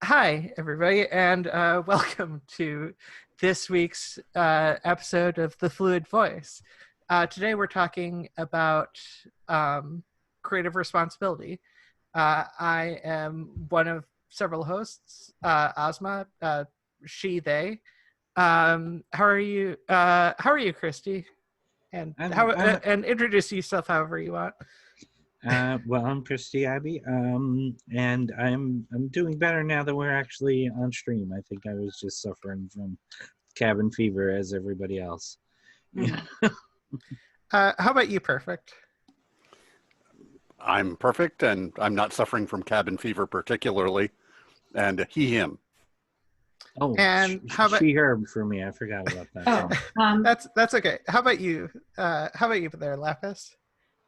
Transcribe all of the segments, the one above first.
Hi, everybody, and welcome to this week's episode of The Fluid Voice. Today we're talking about creative responsibility. I am one of several hosts, Ozma, she, they. How are you? How are you, Christy? And and introduce yourself however you want. Well, I'm Christy, Abbey, and I'm doing better now that we're actually on stream. I think I was just suffering from cabin fever as everybody else. Yeah. How about you, Perfict? I'm perfect, and I'm not suffering from cabin fever particularly, and he, him. Oh, and how about she, her for me? I forgot about that. That's okay. How about you? How about you there, Lapis?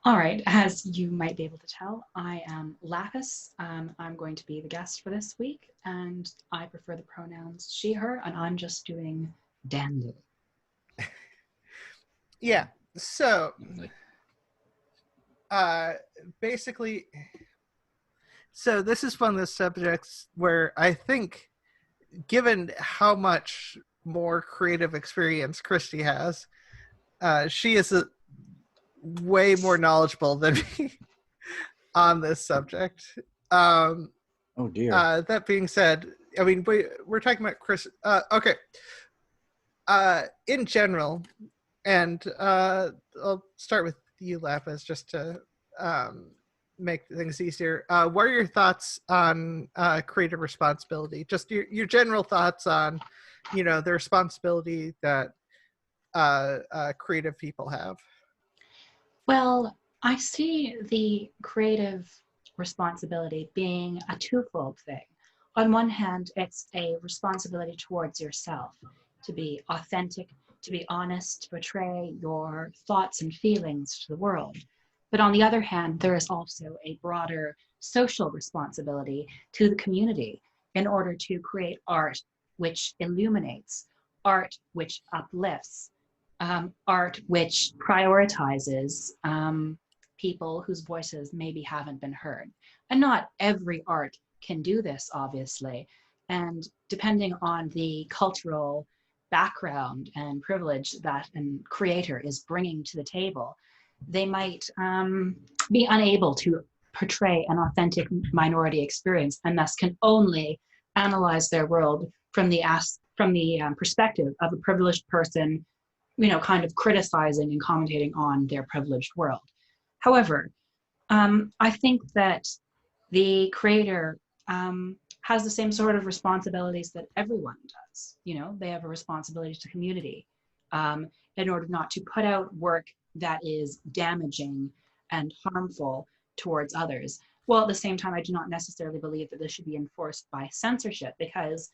All right, as you might be able to tell, I am Lapis. I'm going to be the guest for this week, and I prefer the pronouns she, her, and I'm just doing dandy. Yeah, so basically, so this is one of the subjects where I think, given how much more creative experience Christy has, she is way more knowledgeable than me on this subject. Oh dear. That being said, I mean, we're talking about Chris. Okay. In general, and I'll start with you, Lapis, just to make things easier. What are your thoughts on creative responsibility? Just your general thoughts on, the responsibility that creative people have. Well, I see the creative responsibility being a twofold thing. On one hand, it's a responsibility towards yourself to be authentic, to be honest, to portray your thoughts and feelings to the world. But on the other hand, there is also a broader social responsibility to the community in order to create art which illuminates, art which uplifts, art which prioritizes people whose voices maybe haven't been heard. And not every art can do this, obviously. And depending on the cultural background and privilege that a creator is bringing to the table, they might be unable to portray an authentic minority experience, and thus can only analyze their world from the perspective of a privileged person, kind of criticizing and commentating on their privileged world. However, I think that the creator has the same sort of responsibilities that everyone does. They have a responsibility to community in order not to put out work that is damaging and harmful towards others. While at the same time, I do not necessarily believe that this should be enforced by censorship, because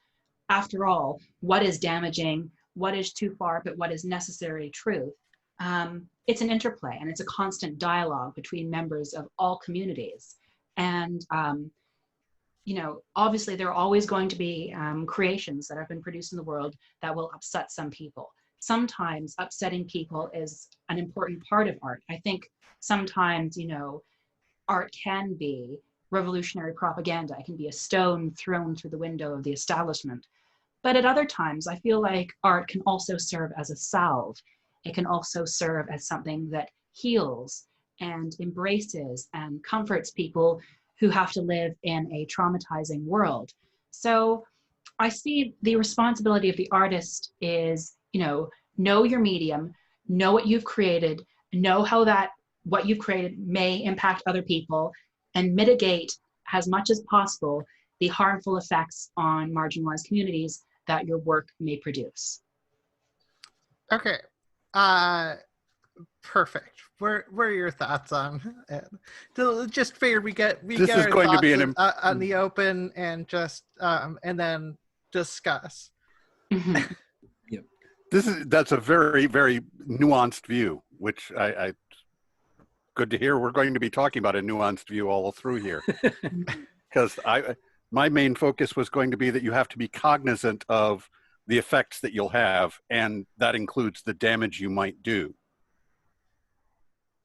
after all, what is damaging, what is too far, but what is necessary truth? It's an interplay, and it's a constant dialogue between members of all communities. And, obviously there are always going to be creations that have been produced in the world that will upset some people. Sometimes upsetting people is an important part of art. I think sometimes, art can be revolutionary propaganda. It can be a stone thrown through the window of the establishment. But at other times, I feel like art can also serve as a salve. It can also serve as something that heals and embraces and comforts people who have to live in a traumatizing world. So I see the responsibility of the artist is, know your medium, know what you've created, know how what you've created may impact other people, and mitigate as much as possible the harmful effects on marginalized communities that your work may produce. Okay. Perfect. What are your thoughts on it? Just figured we get our going thoughts to be on the open and just and then discuss. Mm-hmm. Yep. That's a very, very nuanced view, which I good to hear. We're going to be talking about a nuanced view all through here, because my main focus was going to be that you have to be cognizant of the effects that you'll have, and that includes the damage you might do.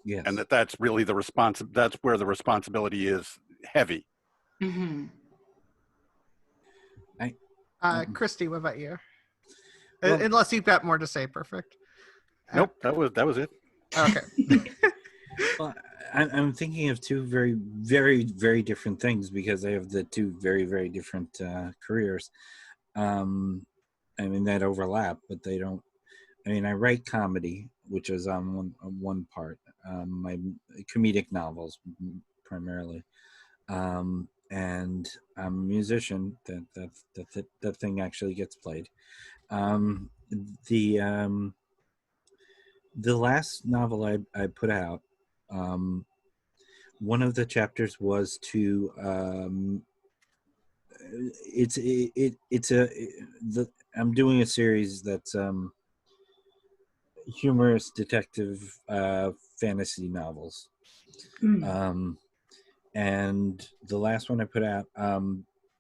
Yes. And that's really that's where the responsibility is heavy. Mm-hmm. Christy, what about you? Well- Unless you've got more to say, Perfect. Nope, that was it. Okay. Well, I'm thinking of two very, very, very different things because I have the two very, very different careers. I mean, that overlap, but they don't. I mean, I write comedy, which is on one part. My comedic novels primarily, and I'm a musician. That thing actually gets played. The last novel I put out, one of the chapters was to I'm doing a series that's humorous detective fantasy novels. And the last one I put out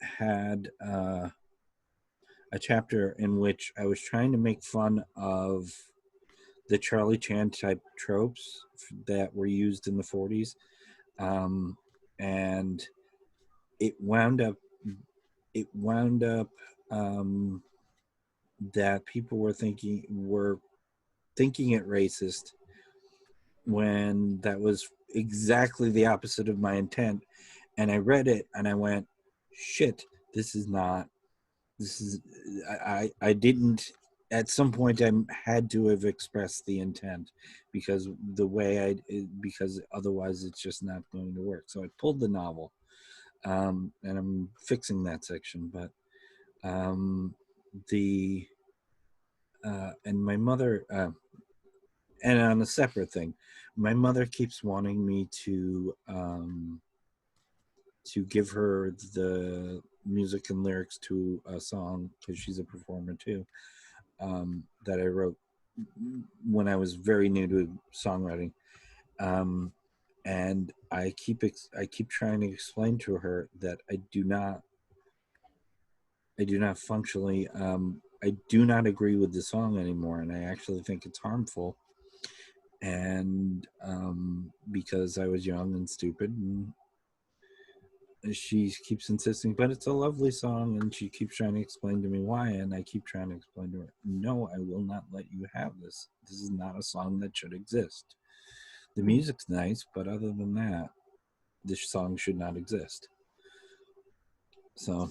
had a chapter in which I was trying to make fun of the Charlie Chan type tropes that were used in the 40s. And it wound up that people were thinking it racist when that was exactly the opposite of my intent. And I read it and I went, shit, I didn't, at some point I had to have expressed the intent because because otherwise it's just not going to work. So I pulled the novel, and I'm fixing that section, but and my mother, and on a separate thing, my mother keeps wanting me to give her the music and lyrics to a song, because she's a performer too, that I wrote when I was very new to songwriting. And I keep trying to explain to her that I do not functionally, I do not agree with the song anymore, and I actually think it's harmful. And because I was young and stupid, and she keeps insisting, but it's a lovely song, and she keeps trying to explain to me why, and I keep trying to explain to her, no, I will not let you have this. This is not a song that should exist. The music's nice, but other than that, this song should not exist. So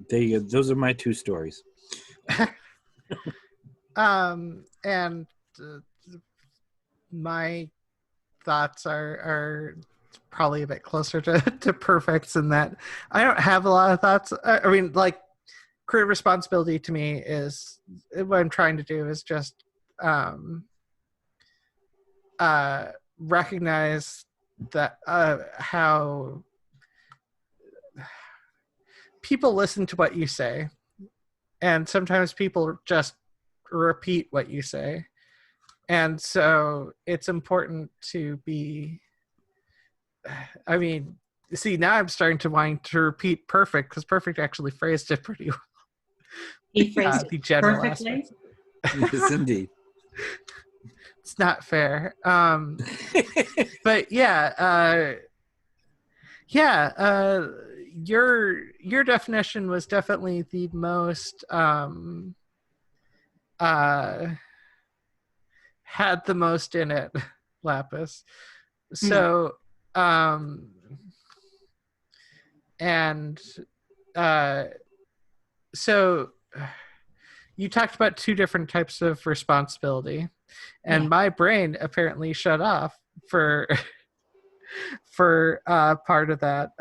there you go. Those are my two stories. And my thoughts are probably a bit closer to Perfect's in that I don't have a lot of thoughts. I mean, like, creative responsibility to me is what I'm trying to do is just recognize that how people listen to what you say, and sometimes people just repeat what you say, and so it's important to be, I mean, see, now I'm starting to want to repeat Perfict, because Perfict actually phrased it pretty well. He phrased The it general perfectly. aspects. Yes, indeed. It's not fair. But yeah, your definition was definitely the most had the most in it, Lapis. So and so you talked about two different types of responsibility, and my brain apparently shut off for for part of that.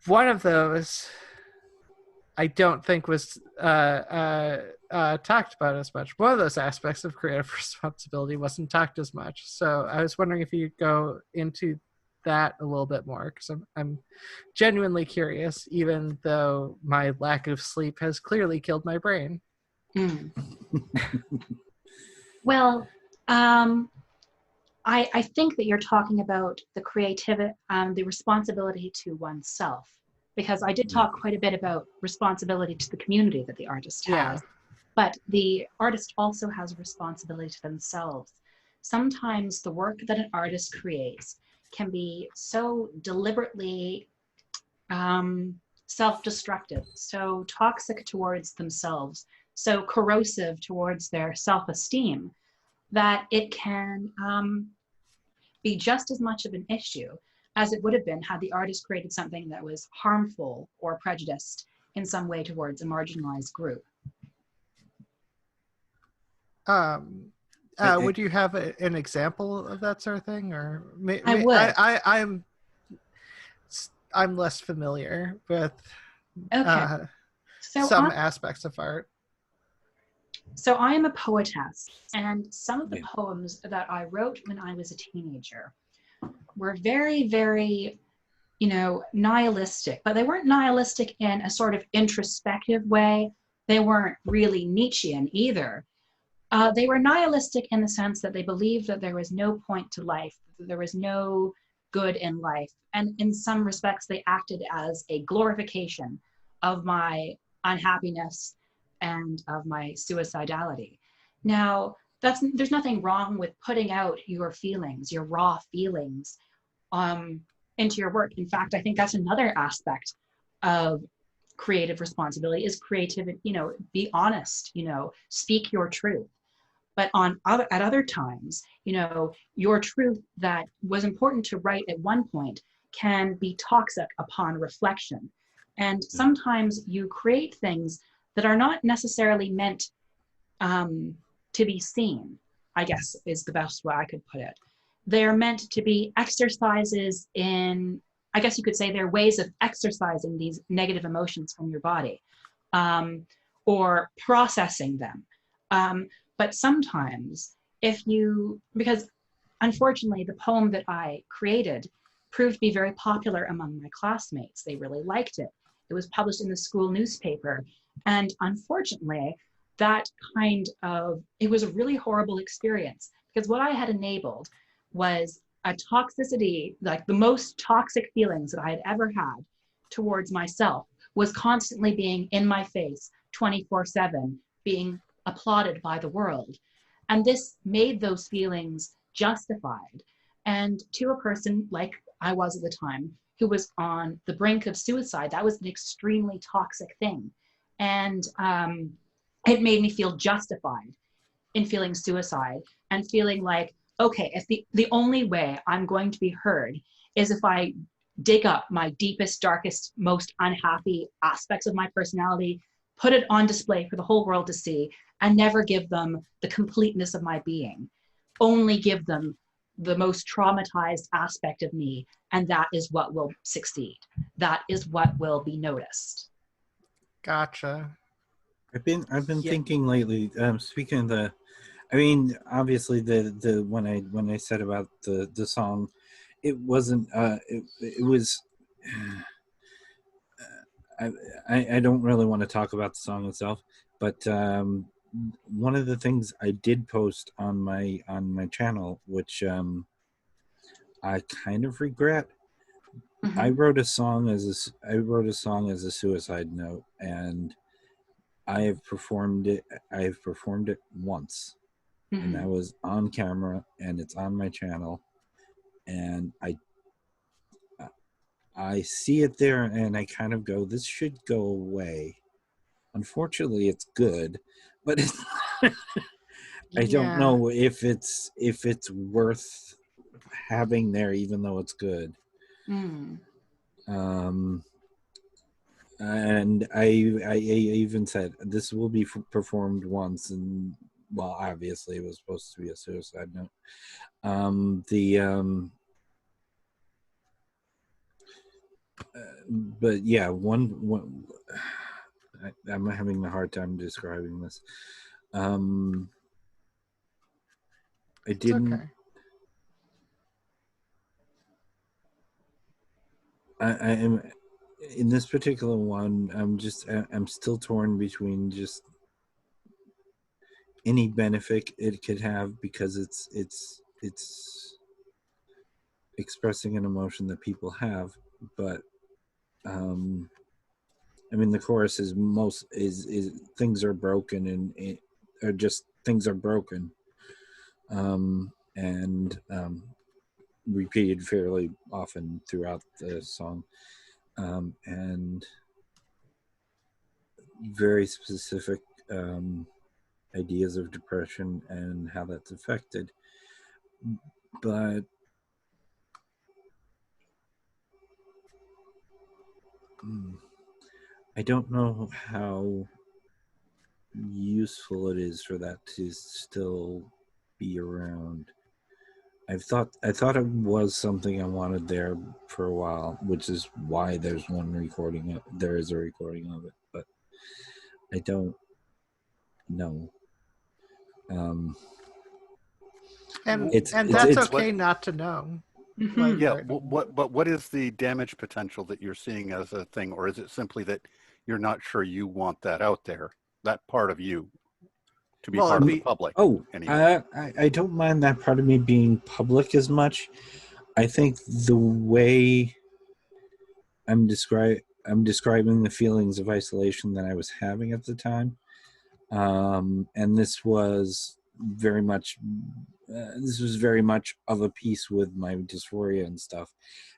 One of those I don't think was talked about as much. One of those aspects of creative responsibility wasn't talked as much. So I was wondering if you could go into that a little bit more, because I'm genuinely curious, even though my lack of sleep has clearly killed my brain. Well, I think that you're talking about the creativity, the responsibility to oneself, because I did talk quite a bit about responsibility to the community that the artist has, but the artist also has a responsibility to themselves. sometimes the work that an artist creates can be so deliberately self-destructive, so toxic towards themselves, so corrosive towards their self-esteem, that it can be just as much of an issue as it would have been had the artist created something that was harmful or prejudiced in some way towards a marginalized group. Would you have an example of that sort of thing, or I would. I'm less familiar with Okay. So some aspects of art. So I am a poetess, and some of the poems that I wrote when I was a teenager were very, very, nihilistic, but they weren't nihilistic in a sort of introspective way. They weren't really Nietzschean either. They were nihilistic in the sense that they believed that there was no point to life, that there was no good in life. And in some respects, they acted as a glorification of my unhappiness and of my suicidality. Now, there's nothing wrong with putting out your feelings, your raw feelings, into your work. In fact, I think that's another aspect of creative responsibility is creativity, be honest, speak your truth. But at other times, your truth that was important to write at one point can be toxic upon reflection. And sometimes you create things that are not necessarily meant to be seen, I guess is the best way I could put it. They're meant to be exercises in, I guess you could say they're ways of exercising these negative emotions from your body, or processing them. But sometimes because unfortunately the poem that I created proved to be very popular among my classmates. They really liked it. It was published in the school newspaper. And unfortunately, it was a really horrible experience, because what I had enabled was a toxicity, like the most toxic feelings that I had ever had towards myself was constantly being in my face 24/7, being applauded by the world. And this made those feelings justified. And to a person like I was at the time, who was on the brink of suicide, that was an extremely toxic thing. And it made me feel justified in feeling suicide and feeling like, okay, if the only way I'm going to be heard is if I dig up my deepest, darkest, most unhappy aspects of my personality, put it on display for the whole world to see, and never give them the completeness of my being, only give them the most traumatized aspect of me, and that is what will succeed. That is what will be noticed. Gotcha. I've been thinking lately. Speaking of the, I mean, obviously the when I said about the song, it wasn't. It was. I don't really want to talk about the song itself, but one of the things I did post on my channel, which I kind of regret. Mm-hmm. I wrote a song as a suicide note, and I have performed it once, mm-hmm. and that was on camera, and it's on my channel, and I see it there, and I kind of go, this should go away. Unfortunately, it's good, but it's I don't know if it's worth having there, even though it's good. Mm. And I even said this will be performed once, and well, obviously it was supposed to be a suicide note. But yeah, one I'm having a hard time describing this. I didn't. Okay. I am in this particular one. I'm still torn between just any benefit it could have, because it's expressing an emotion that people have, but I mean, the chorus is things are broken, and or just things are broken, and repeated fairly often throughout the song, and very specific ideas of depression and how that's affected. But I don't know how useful it is for that to still be around. I thought it was something I wanted there for a while, which is why there is a recording of it, but I don't know. And It's that's okay not to know. Mhm. Yeah, what is the damage potential that you're seeing as a thing, or is it simply that you're not sure you want that out there, that part of you, to be part of the public? Anyway. I don't mind that part of me being public as much. I think the way I'm describing the feelings of isolation that I was having at the time, and this was very much of a piece with my dysphoria and stuff.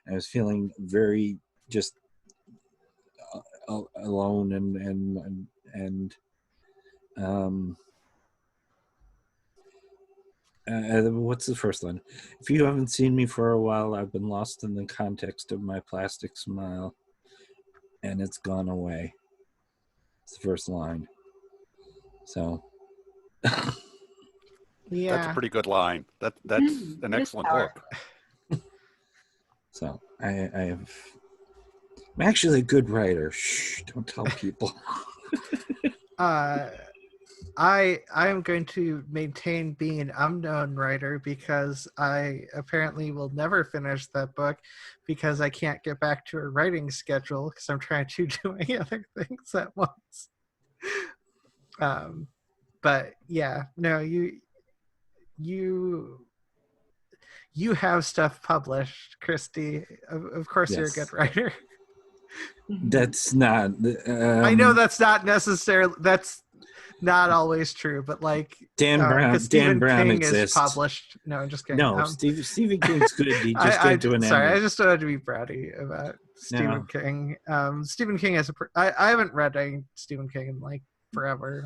I was feeling very just alone and what's the first line? If you haven't seen me for a while, I've been lost in the context of my plastic smile, and it's gone away. It's the first line. So Yeah, that's a pretty good line. That's an excellent hook. So I'm actually a good writer. Shh, don't tell people. I am going to maintain being an unknown writer because I apparently will never finish that book because I can't get back to a writing schedule because I'm trying to do many other things at once. But yeah, no, you have stuff published, Christy. Of course, You're a good writer. That's not. I know that's not necessarily. That's not always true, but like Dan Brown. Dan Brown King exists. Is published. No, I'm just kidding. No, Stephen King's good. He just came to an end. Sorry, I just wanted to be bratty about Stephen King. Stephen King as I haven't read any Stephen King in like forever.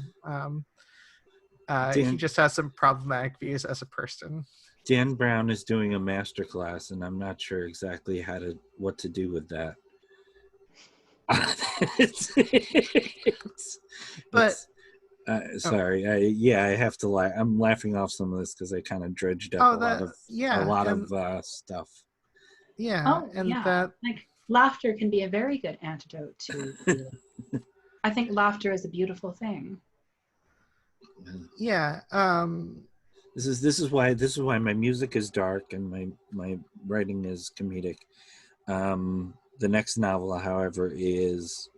He just has some problematic views as a person. Dan Brown is doing a master class, and I'm not sure exactly what to do with that. Sorry. I have to laugh. I'm laughing off some of this because I kind of dredged up a lot of stuff. Yeah, that like laughter can be a very good antidote to. I think laughter is a beautiful thing. Yeah. This is why my music is dark and my writing is comedic. The next novel, however, is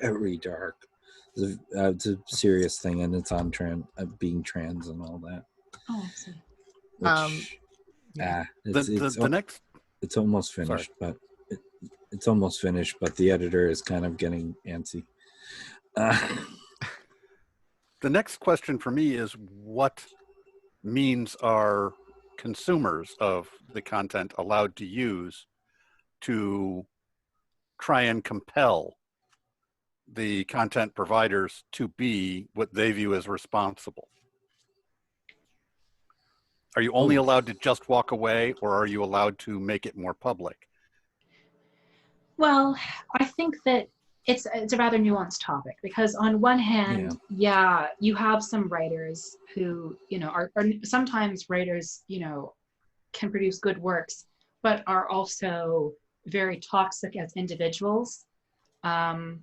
very dark. It's a serious thing, and it's on being trans and all that. Oh, I see. It's almost finished, but it's almost finished. But the editor is kind of getting antsy. The next question for me is, what means are consumers of the content allowed to use to try and compel the content providers to be what they view as responsible? Are you only allowed to just walk away, or are you allowed to make it more public? Well, I think that it's a rather nuanced topic because on one hand, you have some writers who, are sometimes writers, can produce good works, but are also very toxic as individuals. What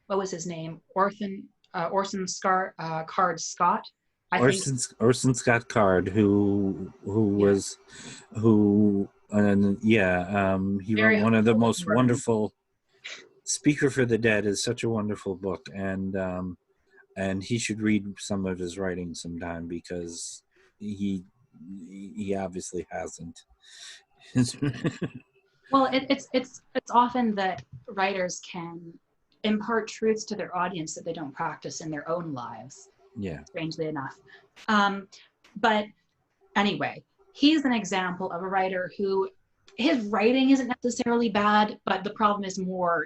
was his name? Orson Card Scott. Orson Scott Card, he wrote one of the most wonderful. Speaker for the Dead is such a wonderful book, and he should read some of his writing sometime because he obviously hasn't. Well, it's often that writers can impart truths to their audience that they don't practice in their own lives. Yeah. Strangely enough, but Anyway, he's an example of a writer who his writing isn't necessarily bad, but the problem is more,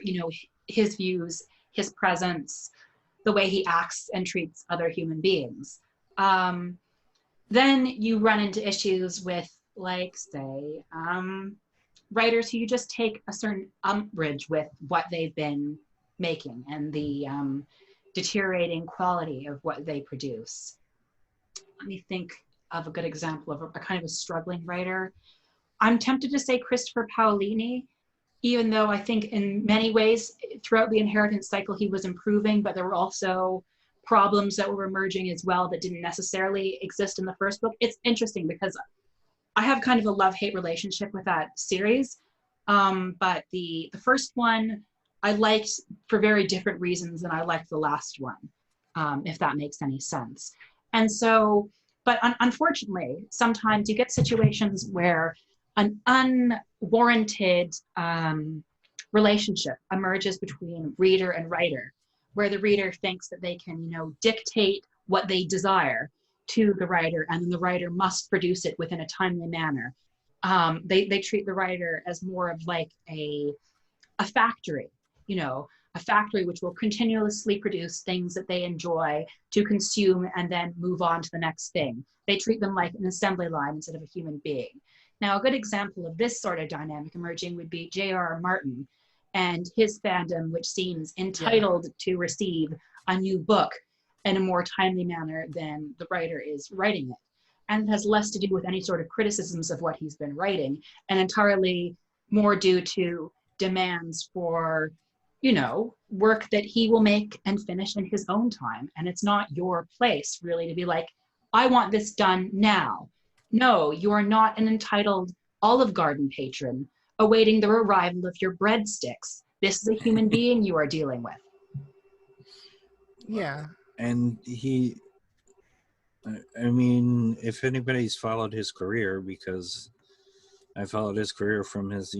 his views, his presence, the way he acts and treats other human beings. Then you run into issues with, like, say, writers who you just take a certain umbrage with what they've been making and the deteriorating quality of what they produce. Let me think of a good example of a kind of a struggling writer. I'm tempted to say Christopher Paolini, even though I think in many ways throughout the Inheritance cycle he was improving, but there were also problems that were emerging as well that didn't necessarily exist in the first book. It's interesting because I have kind of a love-hate relationship with that series, but the first one I liked for very different reasons than I liked the last one, if that makes any sense. And so, but unfortunately, sometimes you get situations where an unwarranted relationship emerges between reader and writer, where the reader thinks that they can, dictate what they desire to the writer, and then the writer must produce it within a timely manner. They treat the writer as more of like a factory, a factory which will continuously produce things that they enjoy to consume and then move on to the next thing. They treat them like an assembly line instead of a human being. Now, a good example of this sort of dynamic emerging would be J.R.R. Martin and his fandom, which seems entitled to receive a new book in a more timely manner than the writer is writing it. And it has less to do with any sort of criticisms of what he's been writing, and entirely more due to demands for, work that he will make and finish in his own time. And it's not your place really to be like, I want this done now. No, you are not an entitled Olive Garden patron awaiting the arrival of your breadsticks. This is a human being you are dealing with. Yeah. And if anybody's followed his career, because I followed his career from his,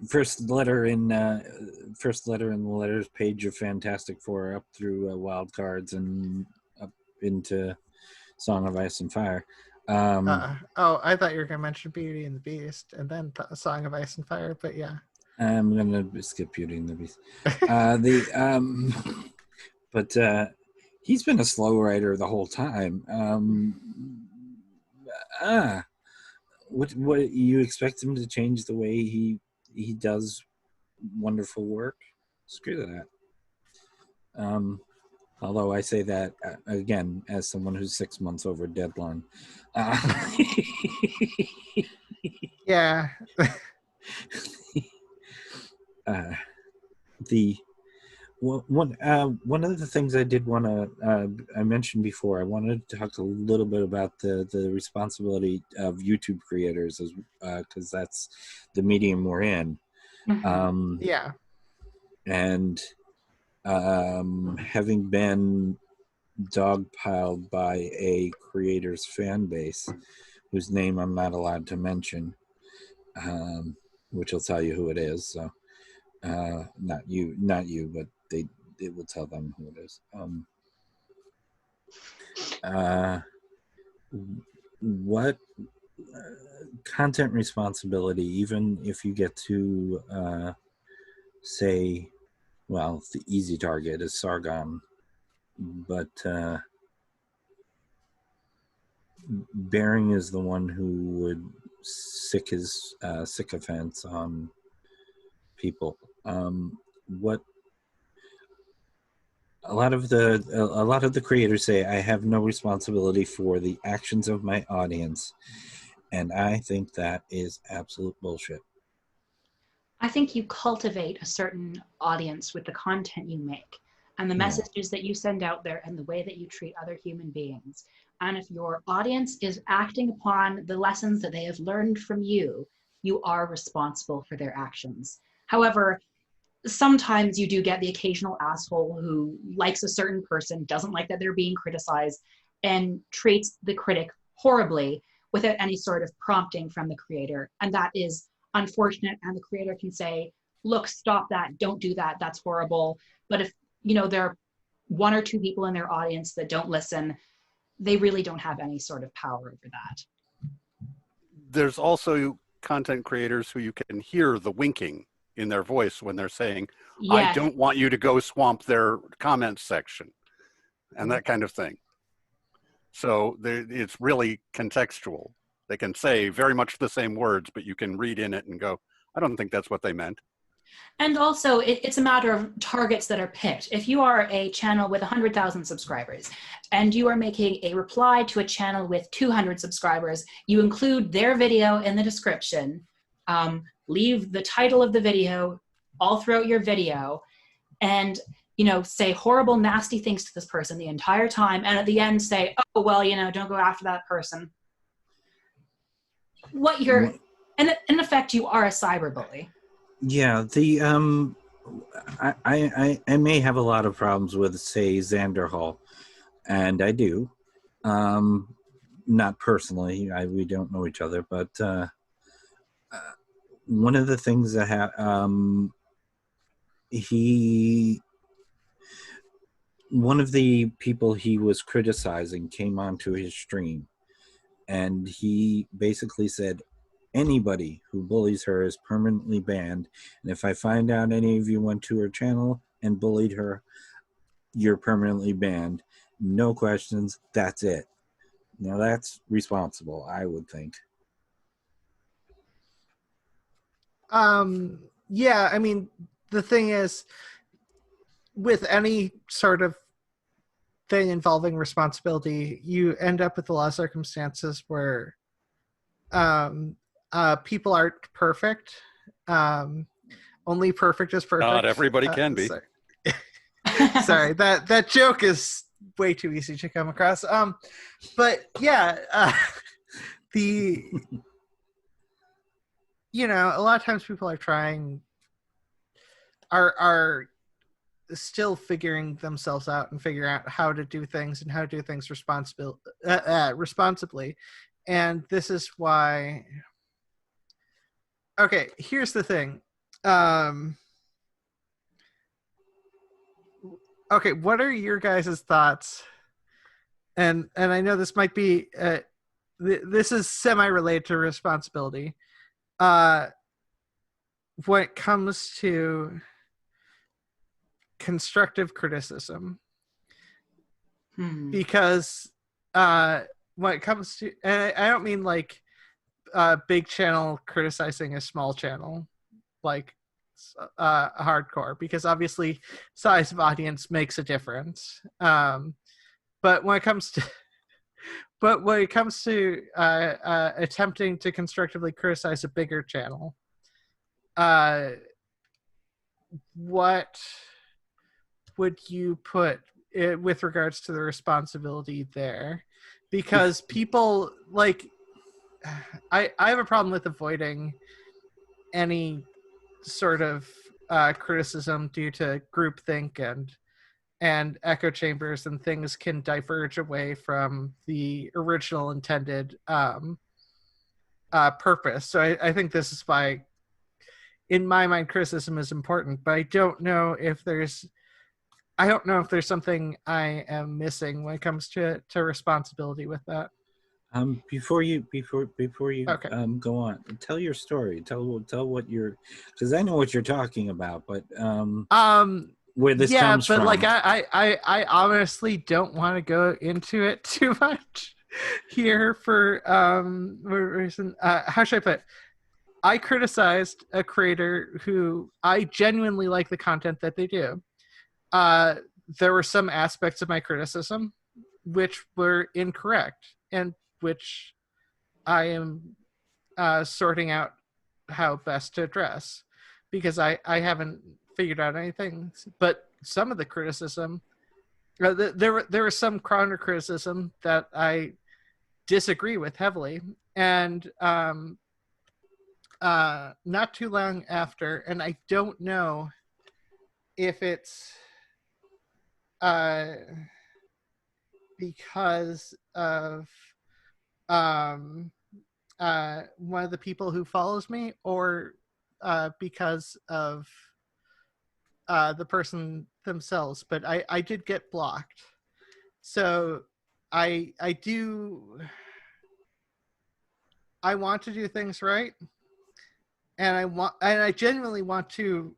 first letter in the letters page of Fantastic Four up through Wild Cards and up into Song of Ice and Fire. I thought you were going to mention Beauty and the Beast and then Song of Ice and Fire, but yeah. I'm going to skip Beauty and the Beast. But he's been a slow writer the whole time. What you expect him to change the way he does wonderful work? Screw that. Although I say that again as someone who's 6 months over deadline. Yeah. One of the things I did want to I mentioned before, I wanted to talk a little bit about the responsibility of YouTube creators, as because that's the medium we're in. Yeah. And having been dogpiled by a creator's fan base, whose name I'm not allowed to mention, which will tell you who it is. So, not you, but it will tell them who it is. What content responsibility, even if you get to say, well, the easy target is Sargon, but Bering is the one who would sick his sycophants on people. What a lot of the creators say, I have no responsibility for the actions of my audience, and I think that is absolute bullshit. I think you cultivate a certain audience with the content you make and the messages that you send out there and the way that you treat other human beings. And if your audience is acting upon the lessons that they have learned from you, you are responsible for their actions. However, sometimes you do get the occasional asshole who likes a certain person, doesn't like that they're being criticized, and treats the critic horribly without any sort of prompting from the creator. And that is unfortunate, and the creator can say, look, stop that, don't do that, that's horrible. But if there are one or two people in their audience that don't listen, they really don't have any sort of power over that. There's also content creators who you can hear the winking in their voice when they're saying, I Yes. don't want you to go swamp their comments section, and that kind of thing. So it's really contextual. They can say very much the same words, but you can read in it and go, I don't think that's what they meant. And also, it's a matter of targets that are picked. If you are a channel with 100,000 subscribers and you are making a reply to a channel with 200 subscribers, you include their video in the description, leave the title of the video all throughout your video, and say horrible, nasty things to this person the entire time, and at the end say, oh, well, don't go after that person. And in effect, you are a cyberbully. Yeah, I may have a lot of problems with, say, Xander Hall, and I do. Not personally, we don't know each other, but one of the things that one of the people he was criticizing came onto his stream, and he basically said, anybody who bullies her is permanently banned, and if I find out any of you went to her channel and bullied her, you're permanently banned. No questions, that's it. Now that's responsible, I would think. Yeah, I mean, the thing is, with any sort of thing involving responsibility, you end up with a lot of circumstances where people aren't perfect. Only perfect is perfect. Not everybody can be. Sorry, sorry, that joke is way too easy to come across. But yeah, a lot of times people are still figuring themselves out and figuring out how to do things and how to do things responsibly. And this is why. Okay, here's the thing. Okay, what are your guys' thoughts? And I know this might be this is semi-related to responsibility. When it comes to constructive criticism, because when it comes to, and I don't mean like big channel criticizing a small channel, like hardcore, because obviously size of audience makes a difference. But when it comes to attempting to constructively criticize a bigger channel, what would you put with regards to the responsibility there? Because people like, I have a problem with avoiding any sort of criticism due to groupthink and echo chambers, and things can diverge away from the original intended purpose. So I think this is why, in my mind, criticism is important, but I don't know if there's something I am missing when it comes to responsibility with that. Before you Okay. Go on, tell your story. Tell what you're, because I know what you're talking about, but where this comes from. Yeah, but like I honestly don't want to go into it too much here for reason. How should I put it? I criticized a creator who I genuinely like the content that they do. There were some aspects of my criticism which were incorrect, and which I am sorting out how best to address, because I haven't figured out anything. But some of the criticism, there was some counter criticism that I disagree with heavily, and not too long after, and I don't know if it's because of one of the people who follows me, or because of the person themselves, but I did get blocked. So I want to do things right, and I genuinely want to.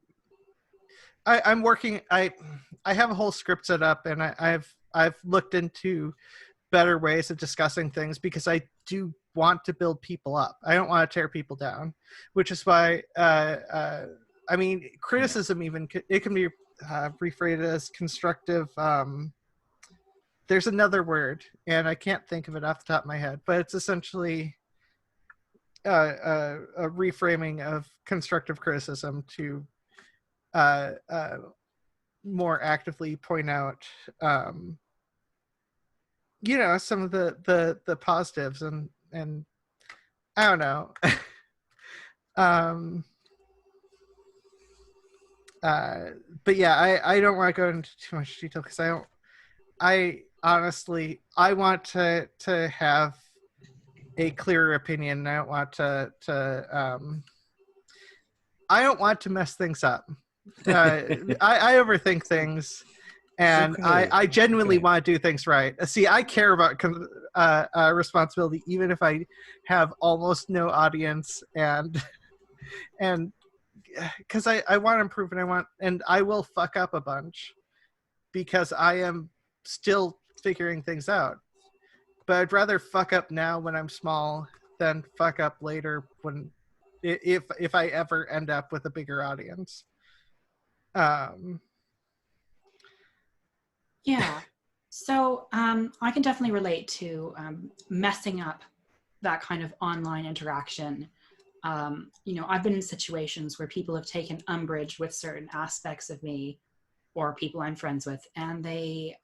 I'm working. I have a whole script set up, and I've looked into better ways of discussing things because I do want to build people up. I don't want to tear people down, which is why I mean, criticism even it can be rephrased as constructive. There's another word, and I can't think of it off the top of my head, but it's essentially a reframing of constructive criticism to more actively point out, some of the positives and I don't know. But yeah, I don't want to go into too much detail because I honestly want to have a clearer opinion. I don't want I don't want to mess things up. I overthink things, and okay. I genuinely want to do things right. See, I care about responsibility, even if I have almost no audience, and because I want to improve, and I will fuck up a bunch because I am still figuring things out. But I'd rather fuck up now when I'm small than fuck up later when if I ever end up with a bigger audience. Yeah. So I can definitely relate to messing up that kind of online interaction. I've been in situations where people have taken umbrage with certain aspects of me or people I'm friends with, and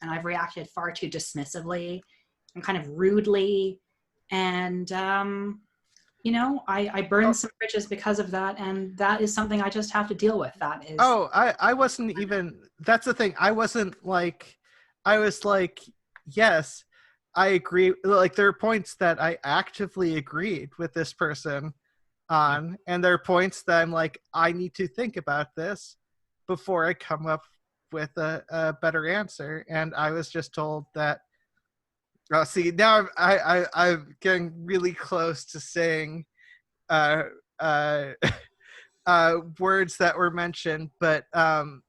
I've reacted far too dismissively and kind of rudely. And, I burned some bridges because of that. And that is something I just have to deal with. That is. Oh, I wasn't even, that's the thing. I was like, yes, I agree. Like, there are points that I actively agreed with this person on, and there are points that I'm like, I need to think about this before I come up with a better answer. And I was just told that, see, now I'm getting really close to saying words that were mentioned, but how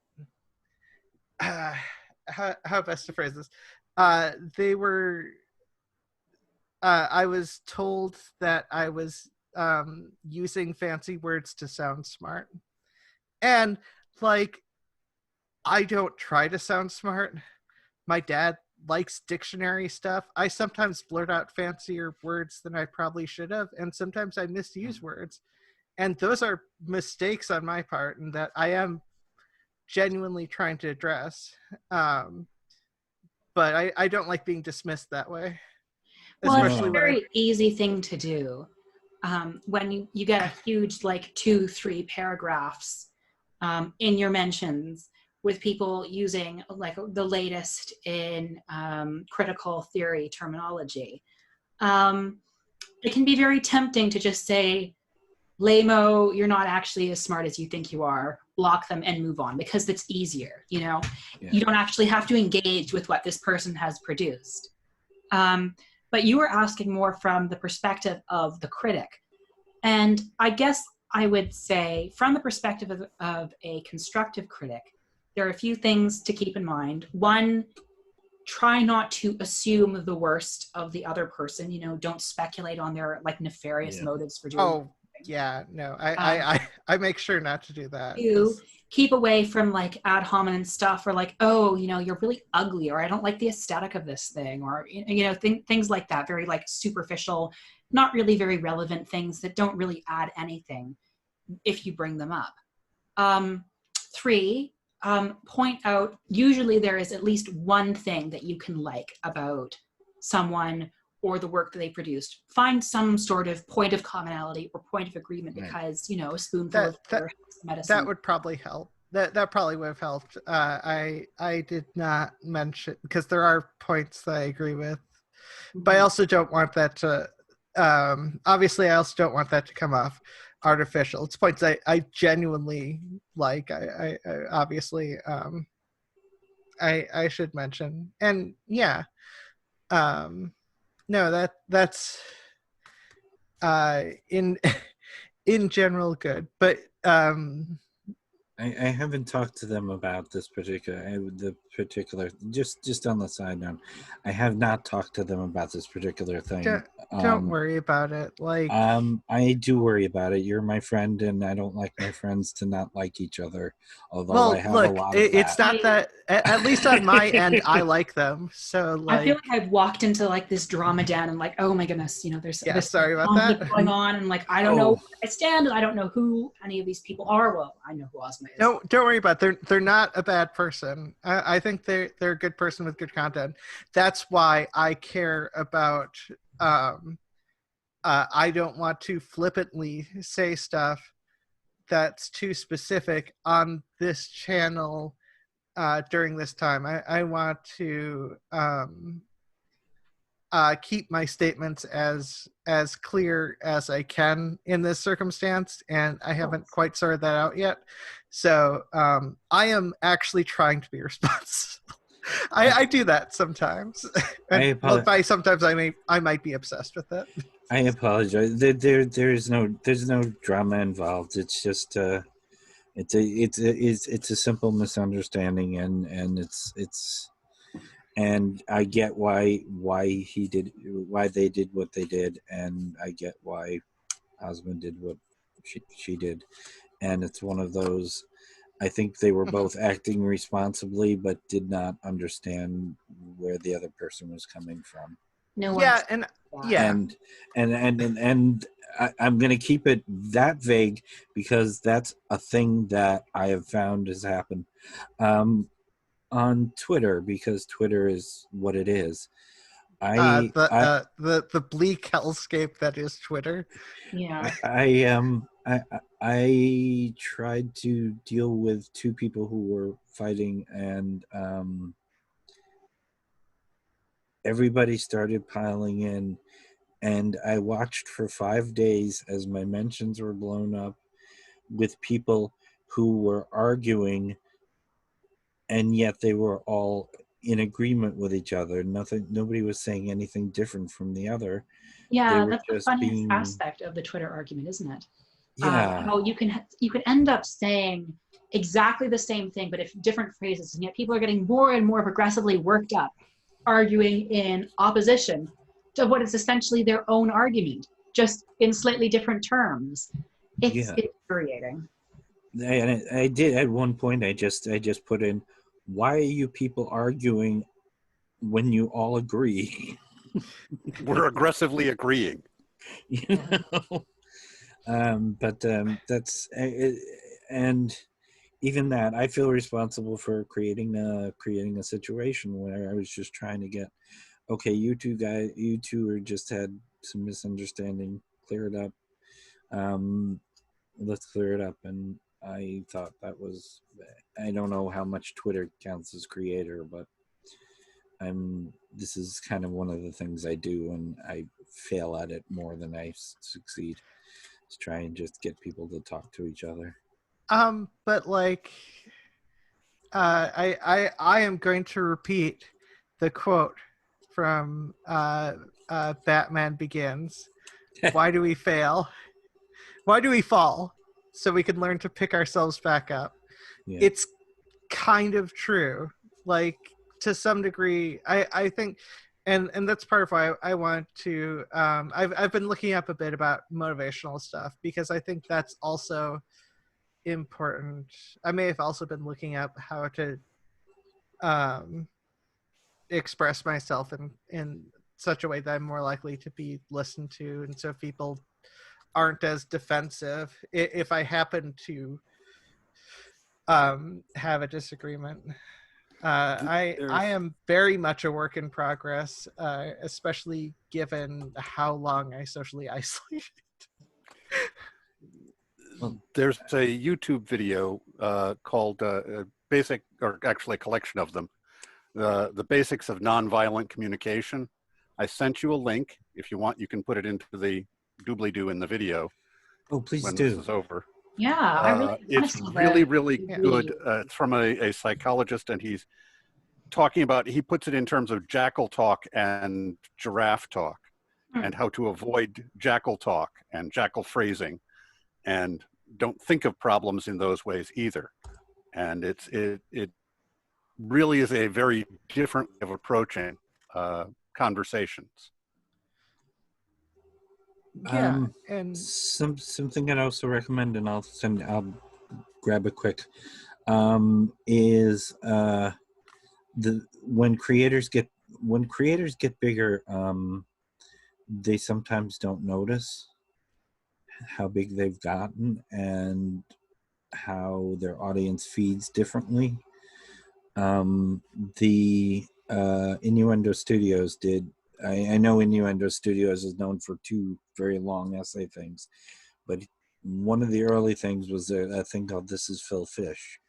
best to phrase this? They were. I was told that I was using fancy words to sound smart, and like, I don't try to sound smart. My dad likes dictionary stuff. I sometimes blurt out fancier words than I probably should have, and sometimes I misuse words. And those are mistakes on my part, and that I am genuinely trying to address. But I don't like being dismissed that way. Well, it's a very easy thing to do. When you get a huge, like 2-3 paragraphs in your mentions with people using like the latest in critical theory terminology, it can be very tempting to just say, lame-o, you're not actually as smart as you think you are, block them and move on, because that's easier. You don't actually have to engage with what this person has produced. But you were asking more from the perspective of the critic. And I guess I would say, from the perspective of a constructive critic, there are a few things to keep in mind. One, try not to assume the worst of the other person. Don't speculate on their like nefarious motives for doing something. Yeah, no, I make sure not to do that. You keep away from like ad hominem stuff, or like, oh, you're really ugly, or I don't like the aesthetic of this thing, or things like that. Very like superficial, not really very relevant things that don't really add anything if you bring them up. 3, point out, usually there is at least one thing that you can like about someone or the work that they produced. Find some sort of point of commonality or point of agreement, because a spoonful of medicine. That would probably help. That probably would have helped. I did not mention, because there are points that I agree with, but I also don't want that to. Obviously, I also don't want that to come off artificial. It's points I genuinely like. I obviously I should mention, and yeah. No, that's in in general good, but I haven't talked to them about this particular just on the side note. I have not talked to them about this particular thing. don't worry about it. Like, I do worry about it. You're my friend, and I don't like my friends to not like each other. Although well, I have look, a lot of it's that. not that. At least on my end, I like them. So, like, I feel like I've walked into like this drama den and like, oh my goodness, you know, there's Yeah, this sorry about conflict that. going on, and like I don't know where I stand, and I don't know who any of these people are. Well, I know who Ozma is. No, don't worry about it. They're not a bad person. I think they're a good person with good content. That's why I care about. I don't want to flippantly say stuff that's too specific on this channel during this time. I want to keep my statements as clear as I can in this circumstance, and I haven't quite sorted that out yet. So I am actually trying to be responsible. I do that sometimes. And, well, by sometimes I might be obsessed with it. I apologize. There's no drama involved. It's just it's a simple misunderstanding, and it's and I get why they did what they did, and I get why Ozma did what she did, and it's one of those. I think they were both acting responsibly, but did not understand where the other person was coming from. No one. Yeah, and yeah, and I'm going to keep it that vague because that's a thing that I have found has happened on Twitter, because Twitter is what it is. the bleak hellscape that is Twitter. Yeah. I tried to deal with two people who were fighting, and everybody started piling in, and I watched for 5 days as my mentions were blown up with people who were arguing, and yet they were all in agreement with each other. Nobody was saying anything different from the other. Yeah, that's the funniest aspect of the Twitter argument, isn't it? Yeah. How you can end up saying exactly the same thing, but if different phrases, and yet people are getting more and more progressively worked up, arguing in opposition to what is essentially their own argument, just in slightly different terms. It's infuriating. And I did at one point. I just put in, why are you people arguing when you all agree? We're aggressively agreeing. You know? But that's and even that, I feel responsible for creating a situation where I was just trying to get, okay, you two are just had some misunderstanding, clear it up. Let's clear it up. And I thought that was, I don't know how much Twitter counts as creator, but this is kind of one of the things I do, and I fail at it more than I succeed. To try and just get people to talk to each other. But like, I am going to repeat the quote from Batman Begins. Why do we fail? Why do we fall? So we can learn to pick ourselves back up. Yeah. It's kind of true. Like, to some degree, I think, and that's part of why I want to, I've been looking up a bit about motivational stuff, because I think that's also important. I may have also been looking up how to express myself in such a way that I'm more likely to be listened to, and so people aren't as defensive if I happen to have a disagreement. I am very much a work in progress, especially given how long I socially isolated. There's a YouTube video called Basic, or actually a collection of them, the Basics of Nonviolent Communication. I sent you a link. If you want, you can put it into the doobly-doo in the video. Oh, please when do. This is over. Yeah, it's really good. It's from a psychologist, and he's talking about, he puts it in terms of jackal talk and giraffe talk, and how to avoid jackal talk and jackal phrasing, and don't think of problems in those ways either. And it really is a very different way of approaching conversations. Yeah, and Something I'd also recommend, and I'll grab it quick, is when creators get bigger, they sometimes don't notice how big they've gotten and how their audience feeds differently. The Innuendo Studios did. I know Innuendo Studios is known for 2 very long essay things, but one of the early things was a thing called "This Is Phil Fish,"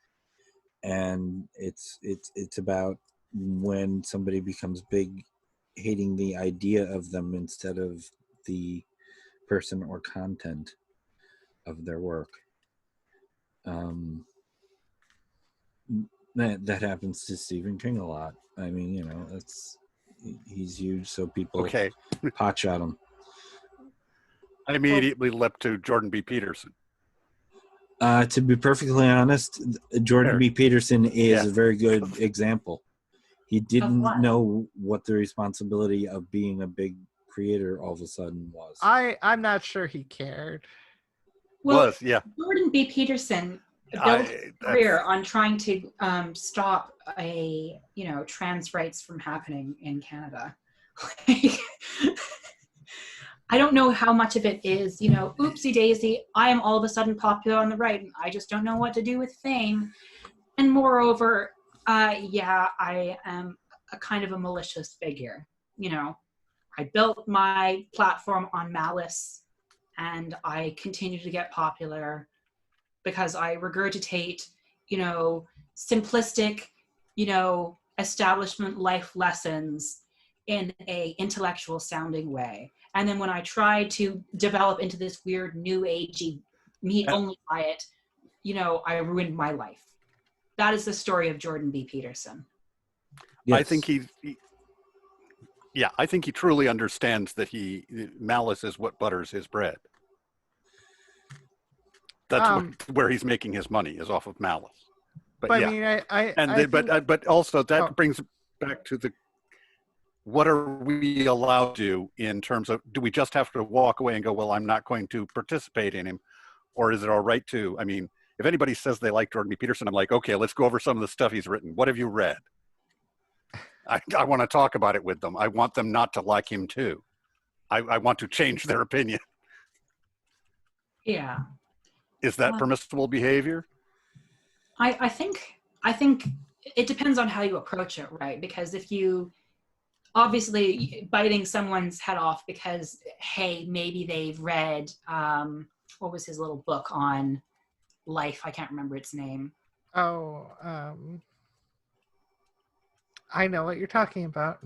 and it's about when somebody becomes big, hating the idea of them instead of the person or content of their work. That happens to Stephen King a lot. I mean, he's huge, so people Okay. potshot him. I immediately leapt to Jordan B. Peterson. To be perfectly honest, Jordan B. Peterson is a very good example. He didn't know what the responsibility of being a big creator all of a sudden was. I'm not sure he cared. Well, Jordan B. Peterson built his career on trying to stop trans rights from happening in Canada. I don't know how much of it is, oopsie daisy, I am all of a sudden popular on the right and I just don't know what to do with fame. And moreover, I am a kind of a malicious figure. I built my platform on malice and I continue to get popular because I regurgitate, simplistic, establishment life lessons in a intellectual sounding way. And then when I try to develop into this weird new agey meat only diet, I ruined my life. That is the story of Jordan B. Peterson. Yes. I think I think he truly understands that malice is what butters his bread. That's where he's making his money, is off of malice. But but also that brings back to what are we allowed to do in terms of, do we just have to walk away and go, well, I'm not going to participate in him? Or is it all right to, if anybody says they like Jordan B. Peterson, I'm like, okay, let's go over some of the stuff he's written. What have you read? I want to talk about it with them. I want them not to like him too. I want to change their opinion. Yeah. Is that permissible behavior? I think it depends on how you approach it, right? Because if you obviously biting someone's head off because, hey, maybe they've read, what was his little book on life? I can't remember its name. I know what you're talking about.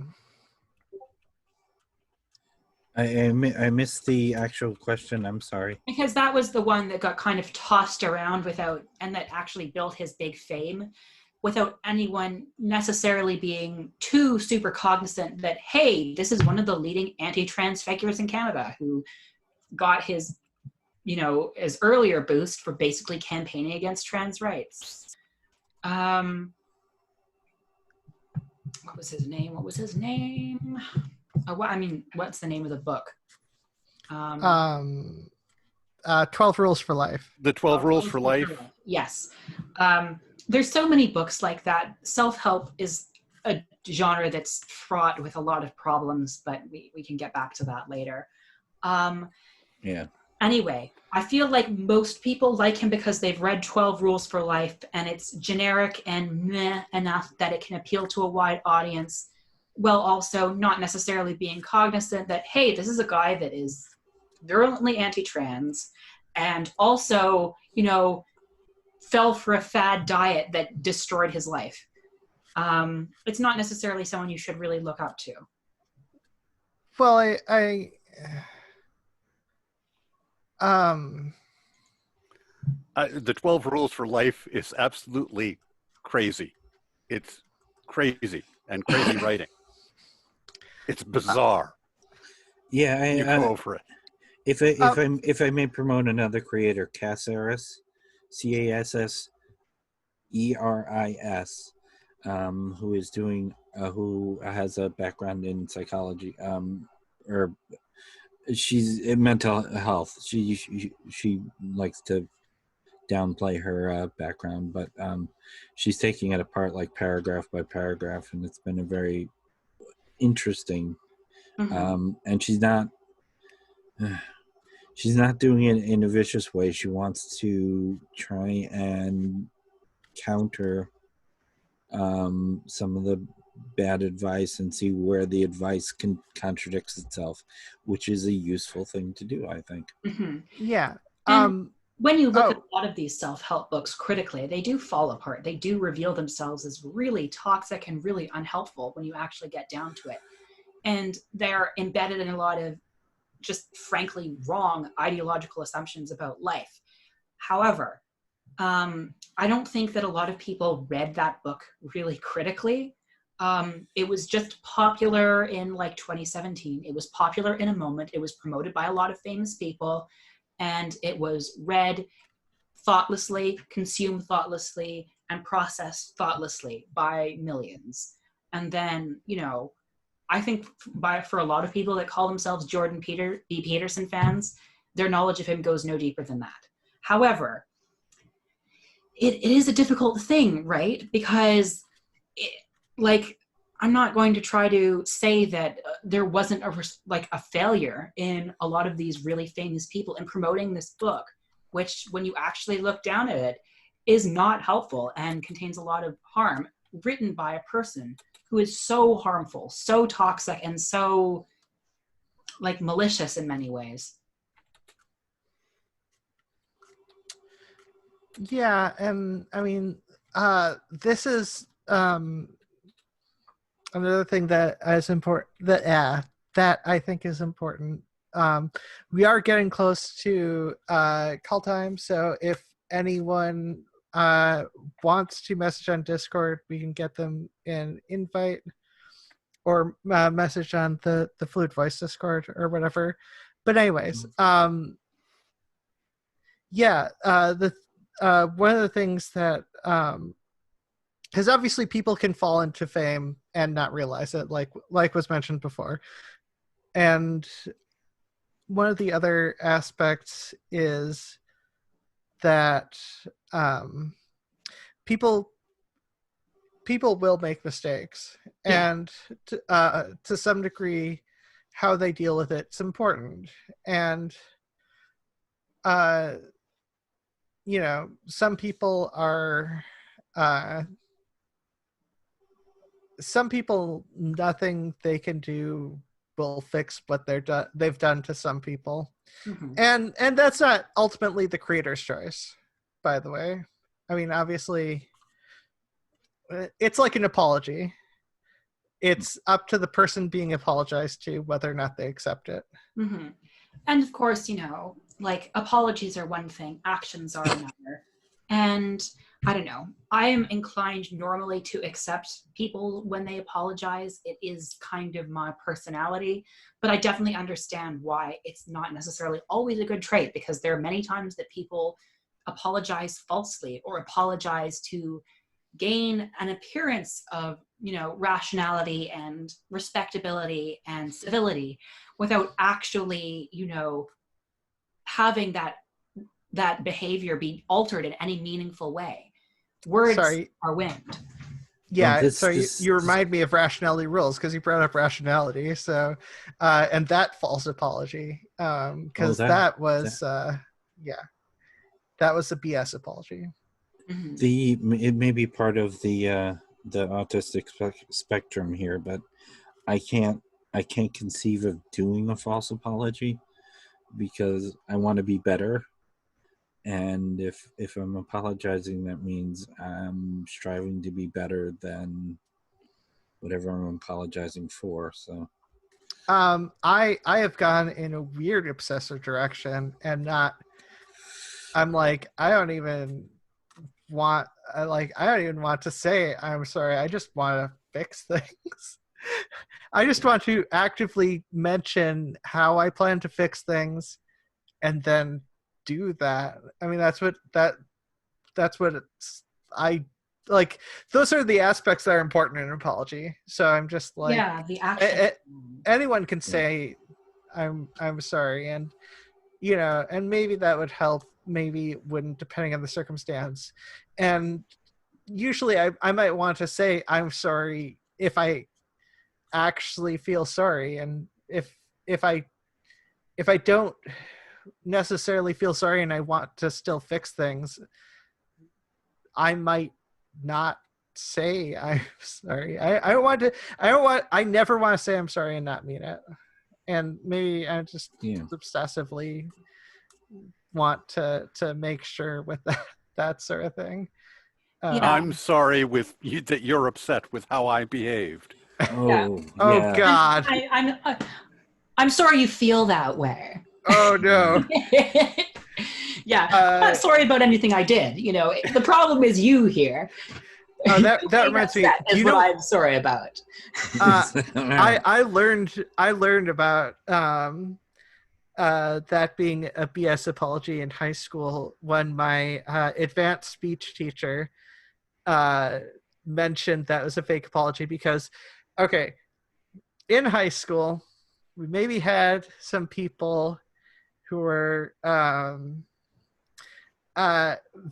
I missed the actual question. I'm sorry. Because that was the one that got kind of tossed around and that actually built his big fame without anyone necessarily being too super cognizant that, hey, this is one of the leading anti-trans figures in Canada who got his, his earlier boost for basically campaigning against trans rights. What was his name? What's the name of the book? 12 Rules for Life. The 12 Rules for Life? Yes. There's so many books like that. Self-help is a genre that's fraught with a lot of problems, but we can get back to that later. Anyway, I feel like most people like him because they've read 12 Rules for Life and it's generic and meh enough that it can appeal to a wide audience, while also not necessarily being cognizant that, hey, this is a guy that is virulently anti-trans and also, fell for a fad diet that destroyed his life. It's not necessarily someone you should really look up to. Well, the 12 Rules for Life is absolutely crazy. It's crazy and crazy writing. It's bizarre. Yeah, You go over it. If I may promote another creator, Cassaris, Casseris, who is doing who has a background in psychology, or she's in mental health. She likes to downplay her background, but she's taking it apart like paragraph by paragraph, and it's been a very interesting. And she's not doing it in a vicious way. She wants to try and counter some of the bad advice and see where the advice contradicts itself, which is a useful thing to do, I think. Yeah. And when you look at a lot of these self-help books critically, they do fall apart. They do reveal themselves as really toxic and really unhelpful when you actually get down to it. And they're embedded in a lot of just frankly wrong ideological assumptions about life. However, I don't think that a lot of people read that book really critically. It was just popular in like 2017. It was popular in a moment. It was promoted by a lot of famous people, and it was read thoughtlessly, consumed thoughtlessly, and processed thoughtlessly by millions. And then, you know, I think for a lot of people that call themselves Jordan B. Peterson fans, their knowledge of him goes no deeper than that. However, it is a difficult thing, right? Because, I'm not going to try to say that there wasn't a failure in a lot of these really famous people in promoting this book, which, when you actually look down at it, is not helpful and contains a lot of harm, written by a person who is so harmful, so toxic, and so malicious in many ways. Yeah, and I mean, this is another thing that is important. That I think is important. We are getting close to call time, so if anyone wants to message on Discord, we can get them an invite, or message on the Fluid Voice Discord or whatever. But anyways, one of the things that because obviously people can fall into fame and not realize it, like was mentioned before. And one of the other aspects is that people will make mistakes, and to some degree, how they deal with it's important. And some people nothing they can do will fix what they've done to some people. And that's not ultimately the creator's choice, by the way. I mean, obviously, it's like an apology. It's up to the person being apologized to whether or not they accept it. And of course, apologies are one thing, actions are another. And I don't know, I am inclined normally to accept people when they apologize. It is kind of my personality, but I definitely understand why it's not necessarily always a good trait, because there are many times that people apologize falsely or apologize to gain an appearance of, rationality and respectability and civility without actually, having that behavior be altered in any meaningful way. Words are wind. Yeah, you remind me of Rationality Rules, because you brought up rationality. So, and that false apology, because that was a BS apology. It may be part of the autistic spectrum here, but I can't conceive of doing a false apology, because I want to be better. And if I'm apologizing, that means I'm striving to be better than whatever I'm apologizing for. So I have gone in a weird obsessive direction, and I'm like, I don't even don't even want to say I'm sorry. I just want to fix things. I just want to actively mention how I plan to fix things and then do that. I mean, that's what I like. Those are the aspects that are important in an apology. So I'm just like, Yeah, the action. anyone can say I'm sorry, and and maybe that would help, maybe it wouldn't, depending on the circumstance. And usually I might want to say I'm sorry if I actually feel sorry, and if I don't necessarily feel sorry and I want to still fix things, I might not say I'm sorry. I never want to say I'm sorry and not mean it. And maybe I just obsessively want to make sure with that sort of thing. I'm sorry with you that you're upset with how I behaved. Oh, oh God. I'm sorry you feel that way. Oh no. Yeah, I'm not sorry about anything I did. The problem is you here. Oh, that reminds me. Is what I'm sorry about. I learned about that being a BS apology in high school when my advanced speech teacher mentioned that was a fake apology, because in high school we maybe had some people who were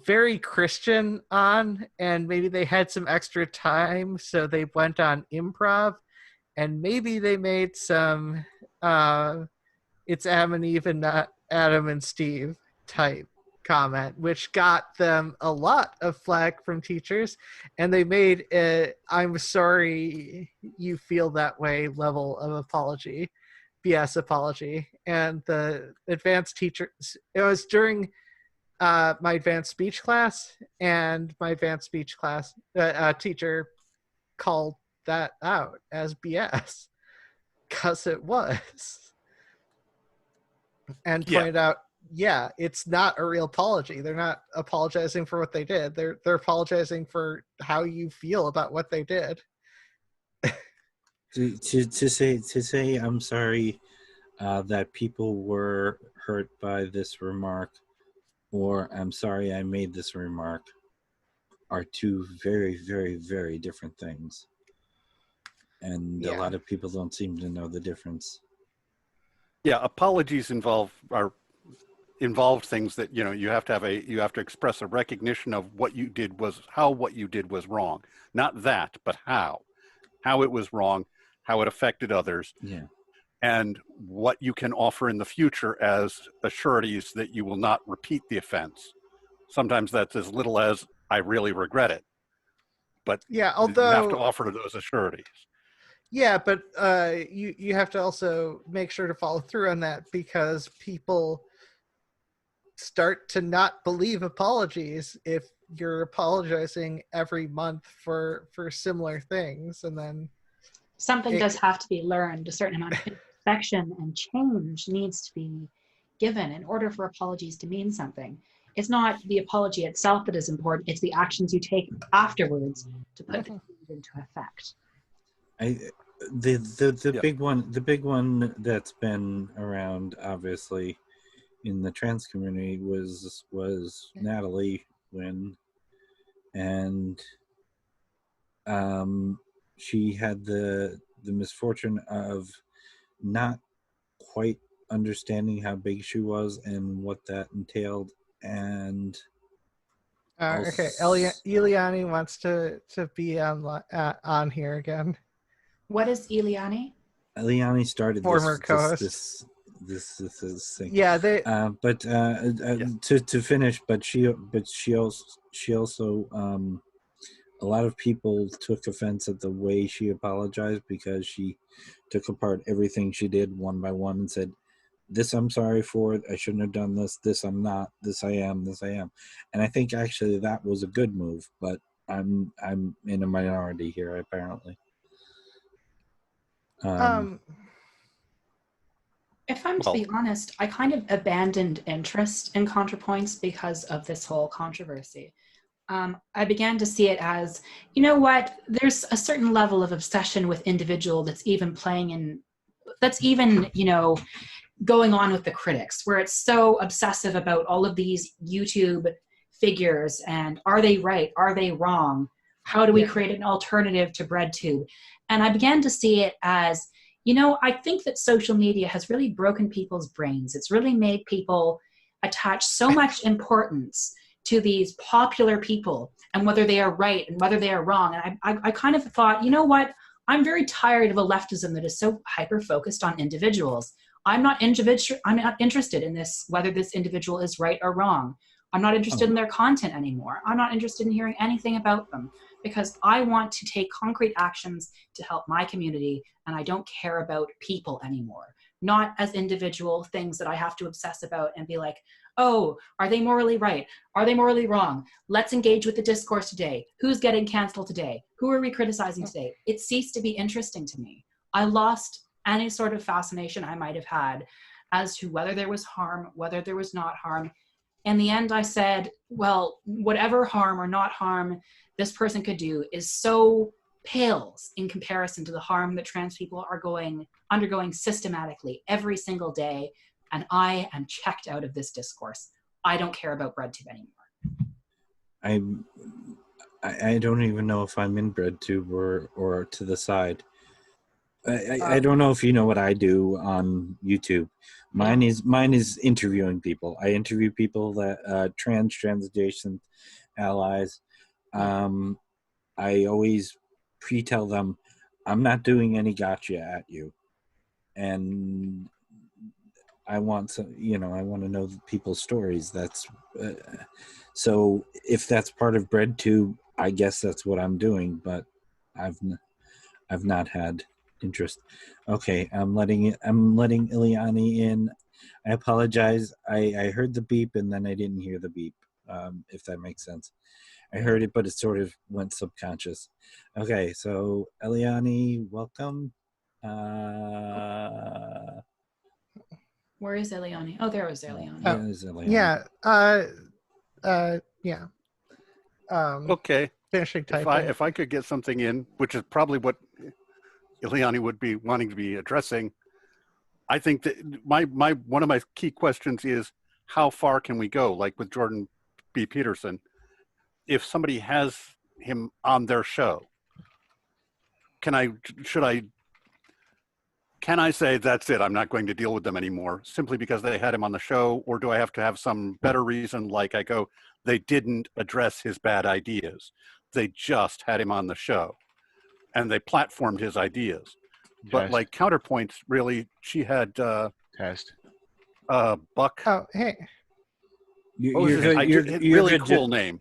very Christian on, and maybe they had some extra time, so they went on improv, and maybe they made some it's Adam and Eve and not Adam and Steve type comment, which got them a lot of flack from teachers, and they made a I'm sorry you feel that way level of apology, BS apology. And the advanced teacher, it was during my advanced speech class, and my advanced speech class teacher called that out as BS, because it was, and pointed out, it's not a real apology. They're not apologizing for what they did. They're apologizing for how you feel about what they did. to say I'm sorry that people were hurt by this remark, or I'm sorry I made this remark, are two very, very, very different things. And a lot of people don't seem to know the difference. Yeah, apologies involve things that you have to express a recognition of what you did was wrong. Not that, but how it was wrong, how it affected others. Yeah. And what you can offer in the future as assurities that you will not repeat the offense. Sometimes that's as little as I really regret it. But although you have to offer those assurities. Yeah, but you have to also make sure to follow through on that, because people start to not believe apologies if you're apologizing every month for similar things, and then something does have to be learned. A certain amount of introspection and change needs to be given in order for apologies to mean something. It's not the apology itself that is important, it's the actions you take afterwards to put the change into effect. The big one that's been around, obviously, in the trans community was Natalie Wynn, and she had the misfortune of not quite understanding how big she was and what that entailed. And okay, Eliani wants to be on here again. What is Eliani? Eliani started former co-host. This thing. Yeah, they. But to finish, but she also a lot of people took offense at the way she apologized, because she took apart everything she did one by one and said, "This I'm sorry for. I shouldn't have done this. This I'm not. This I am. This I am." And I think actually that was a good move, but I'm in a minority here apparently. If I'm to be honest, I kind of abandoned interest in ContraPoints because of this whole controversy. I began to see it as, you know what, there's a certain level of obsession with individual that's even going on with the critics, where it's so obsessive about all of these YouTube figures and are they right? Are they wrong? How do we create an alternative to BreadTube? And I began to see it as, I think that social media has really broken people's brains. It's really made people attach so much importance to these popular people and whether they are right and whether they are wrong. And I kind of thought, you know what? I'm very tired of a leftism that is so hyper-focused on individuals. I'm not interested in this, whether this individual is right or wrong. I'm not interested in their content anymore. I'm not interested in hearing anything about them because I want to take concrete actions to help my community, and I don't care about people anymore. Not as individual things that I have to obsess about and be like, oh, are they morally right? Are they morally wrong? Let's engage with the discourse today. Who's getting canceled today? Who are we criticizing today? It ceased to be interesting to me. I lost any sort of fascination I might have had as to whether there was harm, whether there was not harm. In the end, I said, well, whatever harm or not harm this person could do is so pales in comparison to the harm that trans people are undergoing systematically every single day. And I am checked out of this discourse. I don't care about BreadTube anymore. I don't even know if I'm in BreadTube or to the side. I don't know if you know what I do on YouTube. Mine is interviewing people. I interview people that trans adjacent allies. I always pre-tell them I'm not doing any gotcha at you, and I want I want to know people's stories. That's so if that's part of BreadTube, I guess that's what I'm doing. But I've not had interest. Okay, I'm letting Ileani in. I apologize. I heard the beep and then I didn't hear the beep. If that makes sense. I heard it, but it sort of went subconscious. Okay, so Ileani, welcome. Where is Ileani? Oh, there was Ileani. Yeah, there's Ileani. Yeah. Okay. Finishing typing. If I could get something in, which is probably what Ileani would be wanting to be addressing, I think that one of my key questions is how far can we go? Like with Jordan B. Peterson, if somebody has him on their show, can I say that's it? I'm not going to deal with them anymore simply because they had him on the show, or do I have to have some better reason? Like I go, they didn't address his bad ideas. They just had him on the show and they platformed his ideas. But like counterpoints, really, she had Buck. Oh, hey. Really cool name.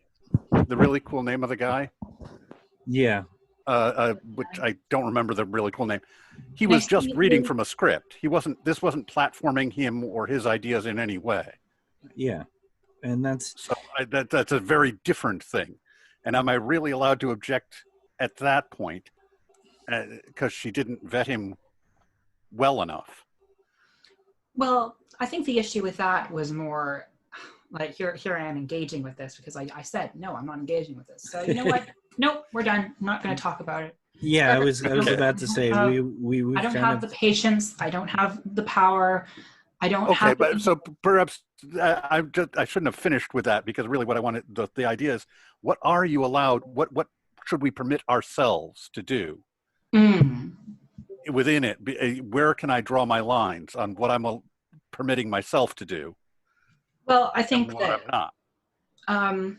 The really cool name of the guy. Yeah. Which I don't remember the really cool name. He was just reading from a script. This wasn't platforming him or his ideas in any way. Yeah. And that's a very different thing. And am I really allowed to object at that point because she didn't vet him well enough? Well, I think the issue with that was more like here I am engaging with this because I said, no, I'm not engaging with this. So you know what? Nope, we're done. I'm not going to talk about it. Yeah, I was about to say we I don't have the patience. I don't have the power. I don't have. Okay, but so perhaps I shouldn't have finished with that because really what I wanted, the idea is, what are you allowed? What should we permit ourselves to do within it? Where can I draw my lines on what I'm permitting myself to do? Well, I think that I'm not.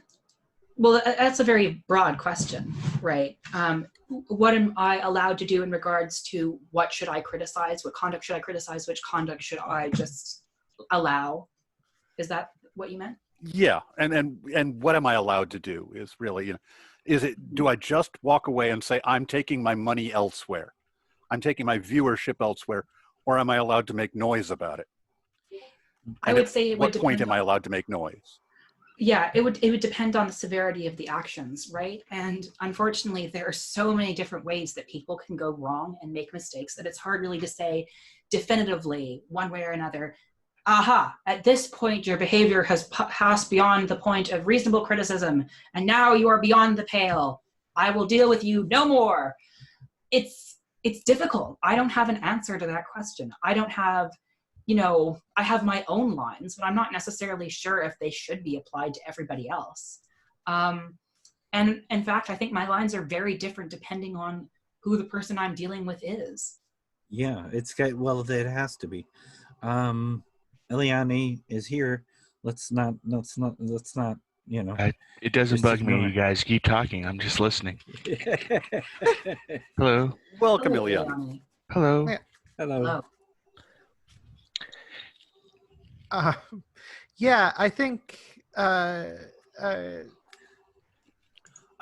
Well, that's a very broad question, right? What am I allowed to do in regards to what should I criticize? What conduct should I criticize? Which conduct should I just allow? Is that what you meant? Yeah, and what am I allowed to do is really, do I just walk away and say, I'm taking my money elsewhere? I'm taking my viewership elsewhere, or am I allowed to make noise about it? I would say, at what point am I allowed to make noise? Yeah, it would depend on the severity of the actions, right? And unfortunately, there are so many different ways that people can go wrong and make mistakes that it's hard really to say definitively one way or another, aha, at this point, your behavior has passed beyond the point of reasonable criticism, and now you are beyond the pale. I will deal with you no more. It's difficult. I don't have an answer to that question. I don't have, I have my own lines, but I'm not necessarily sure if they should be applied to everybody else. And in fact, I think my lines are very different depending on who the person I'm dealing with is. Yeah, it has to be. Eliane is here. Let's not, It doesn't just bug me. ignore You guys keep talking. I'm just listening. Hello. Welcome, Hello, Ileana. Ileana. Hello. Yeah. Hello. Hello. Yeah, I think I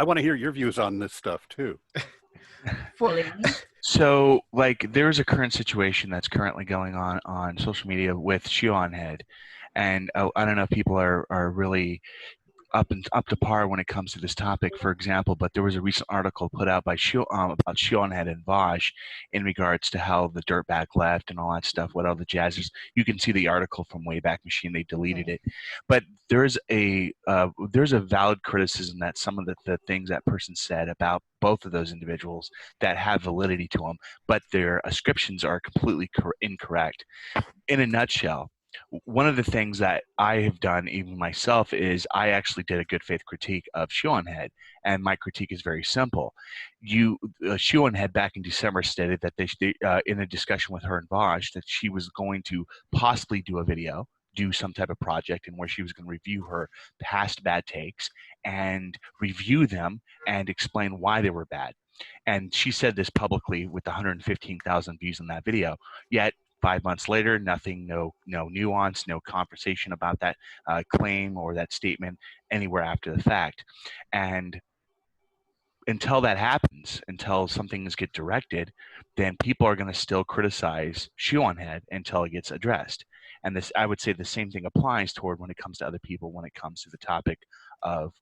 want to hear your views on this stuff too. So, there's a current situation that's currently going on social media with Shion Head, and I don't know if people are really up to par when it comes to this topic, for example, but there was a recent article put out by about Shionhead and Vosh in regards to how the Dirtbag left and all that stuff, what all the jazzers. You can see the article from Wayback Machine. They deleted it, but there's a valid criticism that some of the things that person said about both of those individuals that have validity to them, but their ascriptions are completely incorrect. In a nutshell, one of the things that I have done even myself is I actually did a good faith critique of Shionhead, and my critique is very simple. Shionhead back in December stated that they in a discussion with her and Vosh that she was going to possibly do a video, do some type of project, and where she was going to review her past bad takes and review them and explain why they were bad. And she said this publicly with 115,000 views on that video. Yet 5 months later, nothing, no nuance, no conversation about that claim or that statement anywhere after the fact. And until that happens, until some things get directed, then people are going to still criticize Shionhead until it gets addressed. And this, I would say the same thing applies toward when it comes to other people, when it comes to the topic of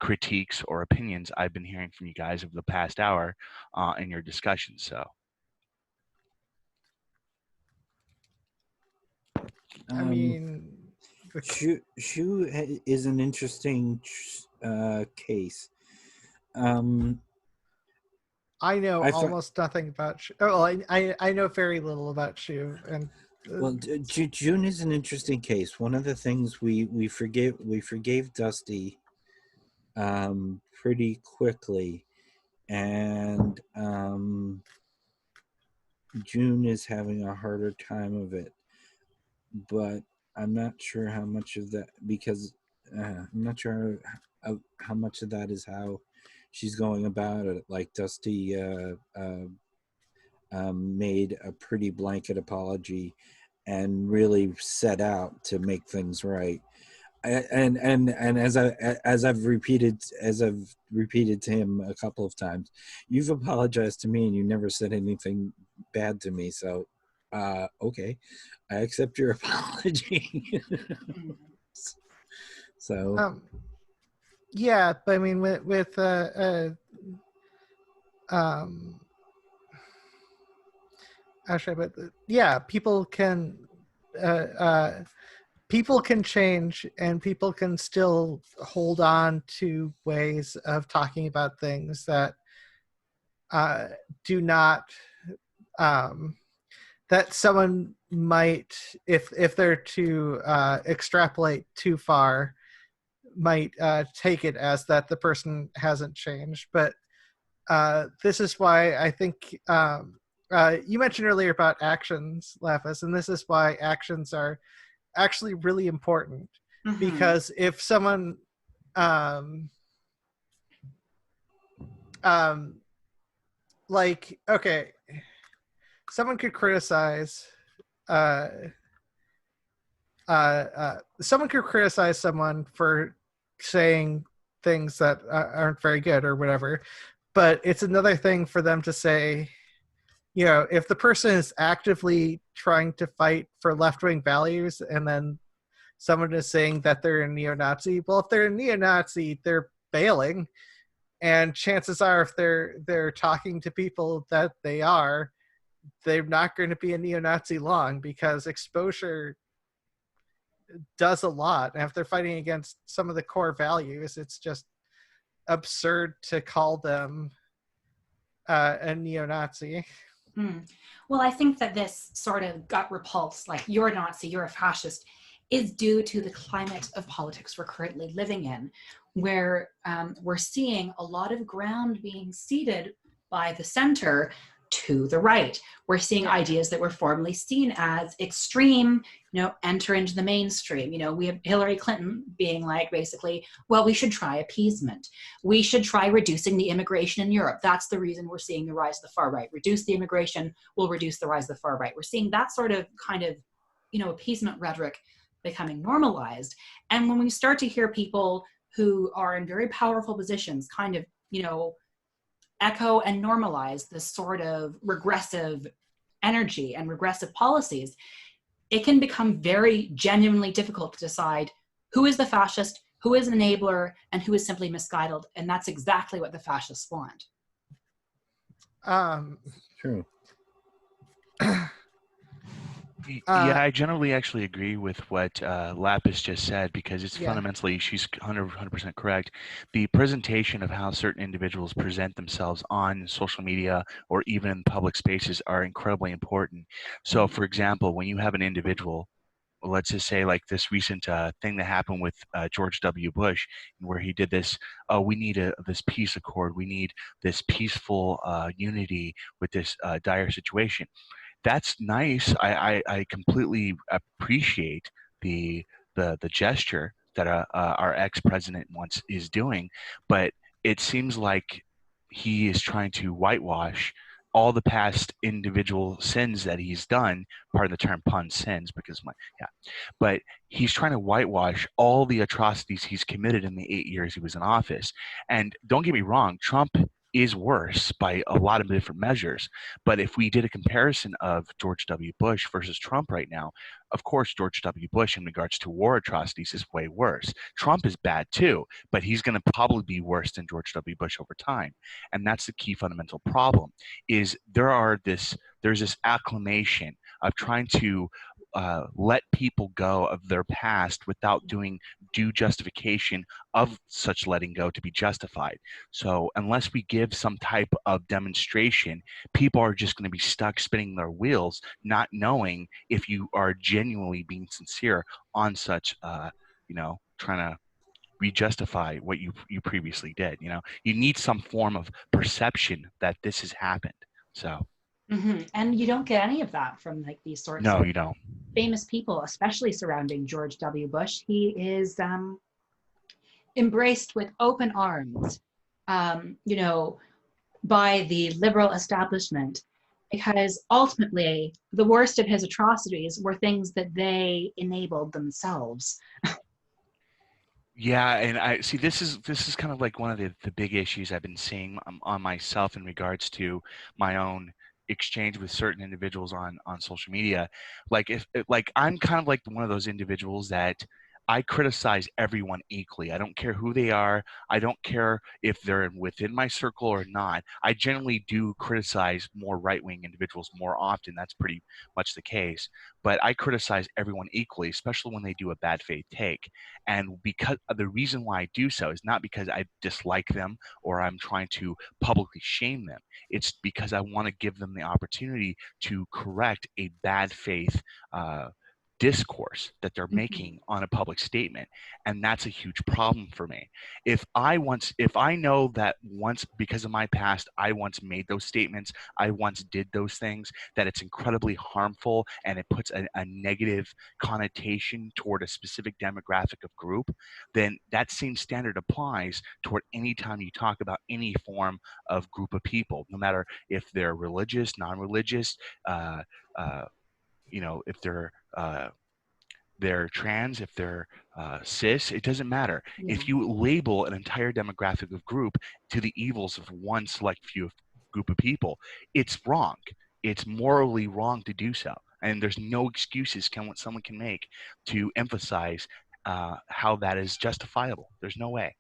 critiques or opinions I've been hearing from you guys over the past hour in your discussions. So. I mean, Shu is an interesting case. I know almost nothing about Shu. Oh, I know very little about Shu, and June is an interesting case. One of the things we forgave Dusty pretty quickly, and June is having a harder time of it. But I'm not sure how much of that, because I'm not sure how much of that is how she's going about it. Like Dusty made a pretty blanket apology and really set out to make things right. And as I've repeated to him a couple of times, you've apologized to me and you never said anything bad to me. So okay, I accept your apology. So yeah, but I mean with actually, but yeah, people can change, and people can still hold on to ways of talking about things that do not that someone might, if they're to extrapolate too far, might take it as that the person hasn't changed. But this is why I think you mentioned earlier about actions, Lapis, and this is why actions are actually really important. Mm-hmm. Because if someone okay, someone could criticize someone for saying things that aren't very good or whatever, but it's another thing for them to say, if the person is actively trying to fight for left-wing values and then someone is saying that they're a neo-Nazi, well, if they're a neo-Nazi, they're bailing, and chances are if they're talking to people that they're not going to be a neo-Nazi long, because exposure does a lot. And if they're fighting against some of the core values, it's just absurd to call them a neo-Nazi. Well, I think that this sort of gut repulse, like you're a Nazi, you're a fascist, is due to the climate of politics we're currently living in, where we're seeing a lot of ground being ceded by the center to the right. We're seeing ideas that were formerly seen as extreme, enter into the mainstream. We have Hillary Clinton being like, basically, well, we should try appeasement. We should try reducing the immigration in Europe. That's the reason we're seeing the rise of the far right. Reduce the immigration, will reduce the rise of the far right. We're seeing that sort of kind of, appeasement rhetoric becoming normalized. And when we start to hear people who are in very powerful positions kind of, echo and normalize this sort of regressive energy and regressive policies, it can become very genuinely difficult to decide who is the fascist, who is an enabler, and who is simply misguided. And that's exactly what the fascists want. True. Yeah, I generally actually agree with what Lapis just said, because it's fundamentally, she's 100% correct. The presentation of how certain individuals present themselves on social media or even in public spaces are incredibly important. So, for example, when you have an individual, let's just say like this recent thing that happened with George W. Bush, where he did this, we need this peace accord, we need this peaceful unity with this dire situation. That's nice. I completely appreciate the gesture that our ex-president is doing, but it seems like he is trying to whitewash all the past individual sins that he's done. Pardon the term pun, sins, because but he's trying to whitewash all the atrocities he's committed in the 8 years he was in office. And don't get me wrong, Trump is worse by a lot of different measures. But if we did a comparison of George W. Bush versus Trump right now, of course, George W. Bush in regards to war atrocities is way worse. Trump is bad too, but he's going to probably be worse than George W. Bush over time. And that's the key fundamental problem, is there's this acclamation of trying to let people go of their past without doing due justification of such letting go to be justified. So unless we give some type of demonstration, people are just going to be stuck spinning their wheels, not knowing if you are genuinely being sincere on such, trying to re-justify what you previously did. You need some form of perception that this has happened. So. Mm-hmm. And you don't get any of that from like these sorts of you don't. famous people, especially surrounding George W. Bush. He is embraced with open arms, by the liberal establishment, because ultimately the worst of his atrocities were things that they enabled themselves. Yeah, and I see this is kind of like one of the big issues I've been seeing on myself in regards to my own exchange with certain individuals on social media. Like like I'm kind of like one of those individuals that I criticize everyone equally. I don't care who they are. I don't care if they're within my circle or not. I generally do criticize more right-wing individuals more often. That's pretty much the case. But I criticize everyone equally, especially when they do a bad faith take. And because the reason why I do so is not because I dislike them or I'm trying to publicly shame them. It's because I want to give them the opportunity to correct a bad faith discourse that they're making on a public statement. And that's a huge problem for me. If I know that once, because of my past, I once made those statements, I once did those things, that it's incredibly harmful and it puts a negative connotation toward a specific demographic of group, then that same standard applies toward any time you talk about any form of group of people, no matter if they're religious, non-religious, if they're trans, if they're cis, it doesn't matter. Yeah. If you label an entire demographic of group to the evils of one select few group of people, it's wrong. It's morally wrong to do so. And there's no excuses someone can make to emphasize how that is justifiable. There's no way.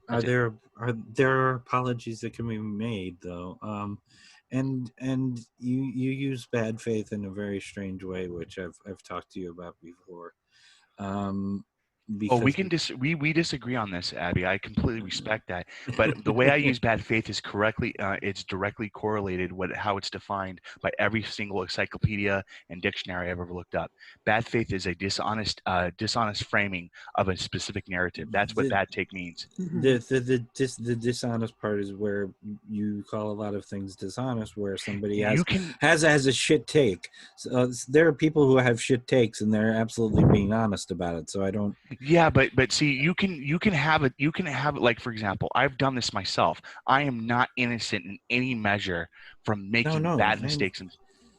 Are there apologies that can be made though? And you use bad faith in a very strange way, which I've talked to you about before. Well, we because can we disagree on this, Abby. I completely respect that. But the way I use bad faith is correctly. It's directly correlated with how it's defined by every single encyclopedia and dictionary I've ever looked up. Bad faith is a dishonest framing of a specific narrative. That's what the bad take means. the dishonest part is where you call a lot of things dishonest, where somebody You can has a shit take. So, there are people who have shit takes and they're absolutely being honest about it. So I don't. Yeah, but see, you can have it. You can have it. Like, for example, I've done this myself. I am not innocent in any measure from making No, bad mistakes. And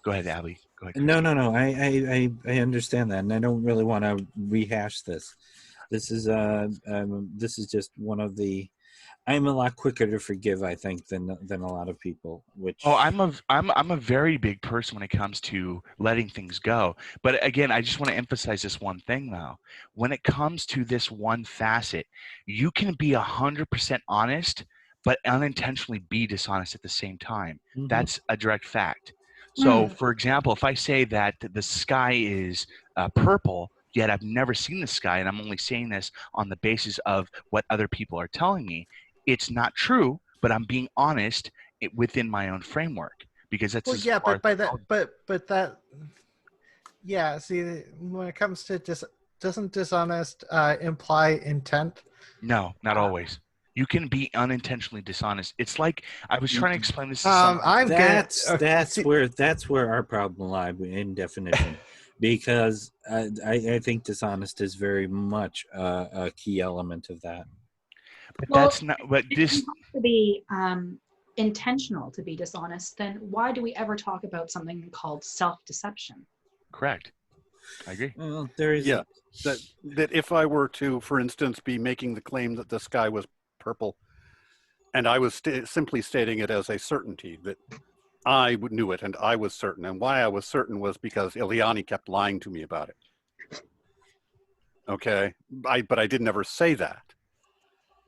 go ahead, Abby. Go ahead. No. I understand that, and I don't really want to rehash this. This is just one of the. I'm a lot quicker to forgive, I think, than a lot of people. Which Oh, I'm a very big person when it comes to letting things go. But again, I just want to emphasize this one thing though. When it comes to this one facet, you can be 100% honest, but unintentionally be dishonest at the same time. Mhm. That's a direct fact. So, for example, if I say that the sky is purple, yet I've never seen the sky, and I'm only saying this on the basis of what other people are telling me, it's not true, but I'm being honest within my own framework, because that's Well, as yeah, far but by as that, but that, yeah. See, when it comes to doesn't dishonest imply intent? no, not always. You can be unintentionally dishonest. It's like I was trying to explain this to someone. I'm that's good. that's where our problem lies in definition, because I think dishonest is very much a key element of that. But Well, that's not. But if this you have to be intentional to be dishonest, then why do we ever talk about something called self-deception? correct. I agree. Well, there is Yeah, that if I were to, for instance, be making the claim that the sky was purple, and I was simply stating it as a certainty that I knew it and I was certain, and why I was certain was because Ileani kept lying to me about it. Okay, but I didn't ever say that,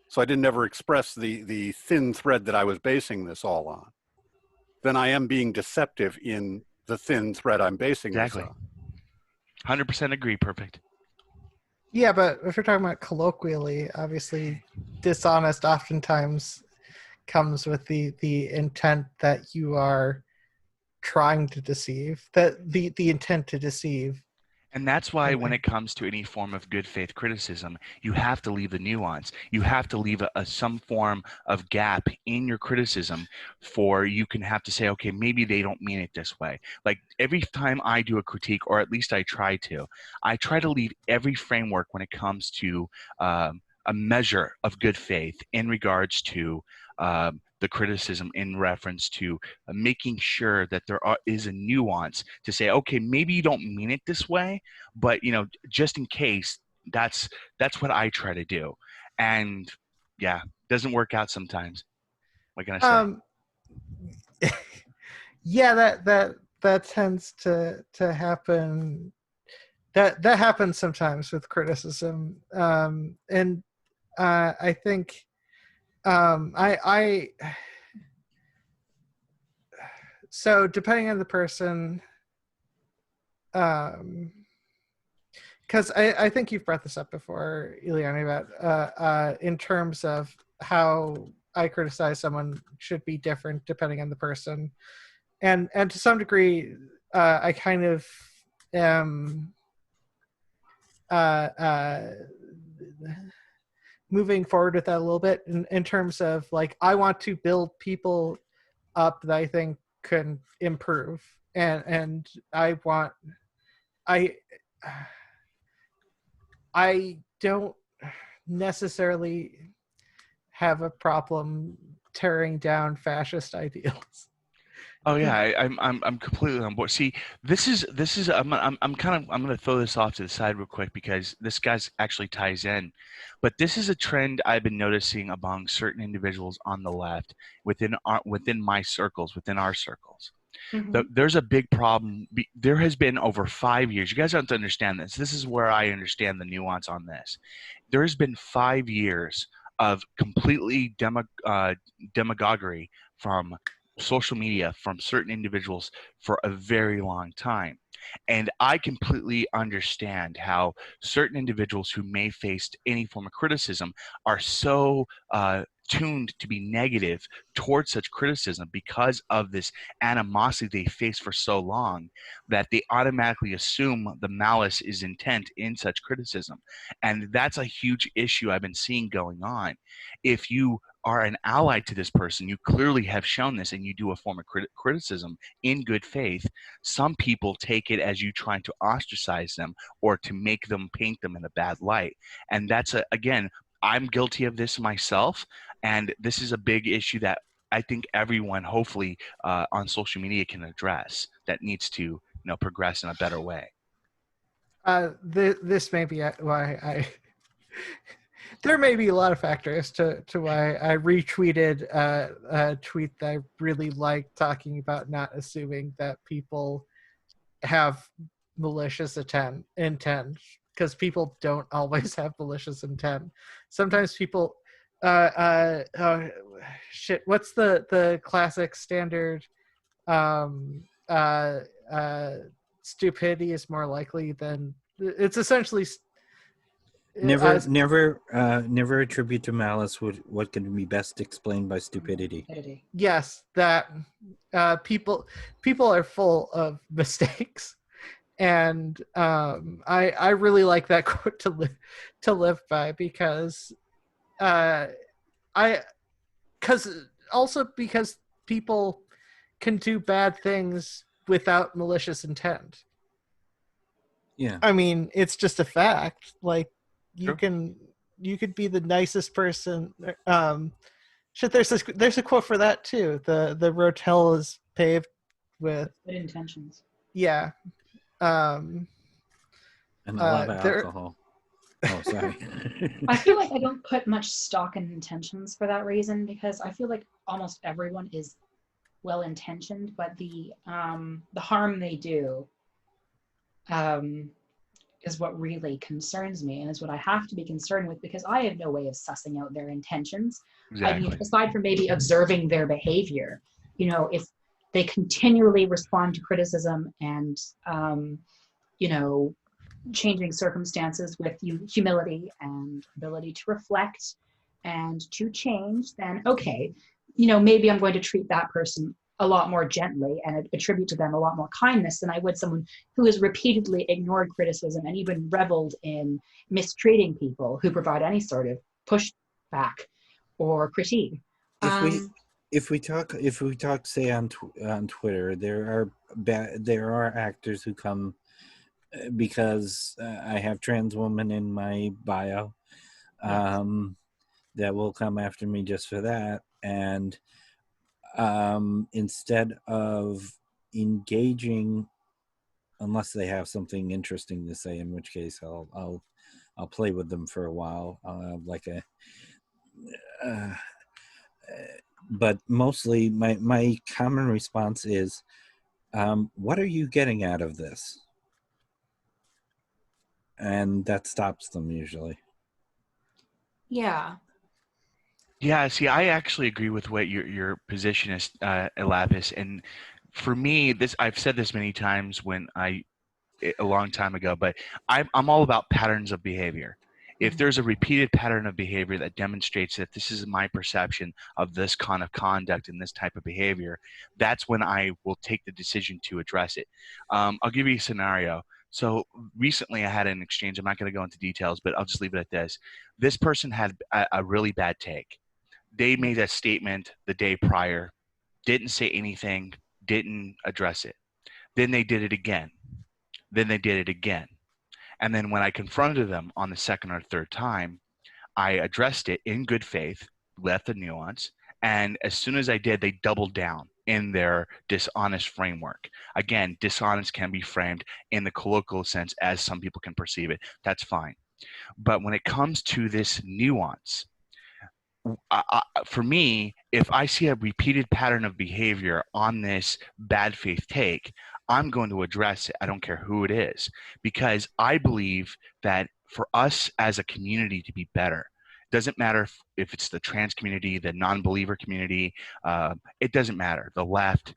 so I didn't ever express the thin thread that I was basing this all on. Then I am being deceptive in the thin thread I'm basing Exactly. this on. 100% agree. Perfect. Yeah, but if you're talking about colloquially, obviously, dishonest oftentimes comes with the intent that you are trying to deceive. That the intent to deceive. And that's why when it comes to any form of good faith criticism, you have to leave the nuance. You have to leave some form of gap in your criticism, for you can have to say, okay, maybe they don't mean it this way. Like every time I do a critique, or at least I try to leave every framework when it comes to a measure of good faith in regards to the criticism, in reference to making sure that is a nuance to say, okay, maybe you don't mean it this way, but just in case, that's what I try to do. And yeah, doesn't work out sometimes. What can I say? Yeah, that tends to happen. That happens sometimes with criticism, and I think I so depending on the person, because I think you've brought this up before, Ileana, about in terms of how I criticize someone should be different depending on the person, and to some degree, I kind of am moving forward with that a little bit in terms of, like, I want to build people up that I think can improve, and I don't necessarily have a problem tearing down fascist ideals. Oh yeah, I'm completely on board. See, this is I'm gonna throw this off to the side real quick, because this guy's actually ties in, but this is a trend I've been noticing among certain individuals on the left within my circles, within our circles. There's a big problem. There has been over 5 years. You guys have to understand this. This is where I understand the nuance on this. There has been 5 years of completely demagoguery from social media, from certain individuals, for a very long time. And I completely understand how certain individuals who may face any form of criticism are so tuned to be negative towards such criticism because of this animosity they face for so long, that they automatically assume the malice is intent in such criticism. And that's a huge issue I've been seeing going on. If you are an ally to this person, you clearly have shown this, and you do a form of criticism in good faith, some people take it as you trying to ostracize them or to make them, paint them in a bad light. And that's again, I'm guilty of this myself, and this is a big issue that I think everyone, hopefully, on social media can address, that needs to progress in a better way. This may be why I. There may be a lot of factors to why I retweeted a tweet that I really liked, talking about not assuming that people have malicious intent, because people don't always have malicious intent. Sometimes people shit, what's the classic standard? Stupidity is more likely than, it's essentially never attribute to malice what can be best explained by stupidity. Yes, that people are full of mistakes, and I really like that quote to live by, because because people can do bad things without malicious intent. Yeah, I mean, it's just a fact. Like, you Sure. you could be the nicest person. There's a quote for that too. The rotel is paved with Good intentions. Yeah. and a lot of alcohol. Oh, sorry. I feel like I don't put much stock in intentions for that reason, because I feel like almost everyone is well-intentioned, but the harm they do is what really concerns me, and is what I have to be concerned with, because I have no way of sussing out their intentions. Exactly. I mean, aside from maybe observing their behavior, if they continually respond to criticism and, changing circumstances with humility and ability to reflect and to change, then okay, maybe I'm going to treat that person a lot more gently and attribute to them a lot more kindness than I would someone who has repeatedly ignored criticism and even reveled in mistreating people who provide any sort of pushback or critique. If we talk, say on Twitter, there are actors who come because I have trans woman in my bio, that will come after me just for that, and instead of engaging, unless they have something interesting to say, in which case I'll play with them for a while, but mostly my common response is, what are you getting out of this? And that stops them usually. Yeah. Yeah, see, I actually agree with what your position is, Lapis. And for me, I've said this many times a long time ago, but I'm all about patterns of behavior. If there's a repeated pattern of behavior that demonstrates that this is my perception of this kind of conduct and this type of behavior, that's when I will take the decision to address it. I'll give you a scenario. So recently I had an exchange. I'm not going to go into details, but I'll just leave it at this. This person had a really bad take. They made a statement the day prior, didn't say anything, didn't address it. Then they did it again. Then they did it again. And then when I confronted them on the second or third time, I addressed it in good faith, left the nuance, and as soon as I did, they doubled down in their dishonest framework. Again, dishonest can be framed in the colloquial sense as some people can perceive it. That's fine. But when it comes to this nuance, for me, if I see a repeated pattern of behavior on this bad faith take, I'm going to address it. I don't care who it is, because I believe that for us as a community to be better, doesn't matter if it's the trans community, the non-believer community, it doesn't matter, the left.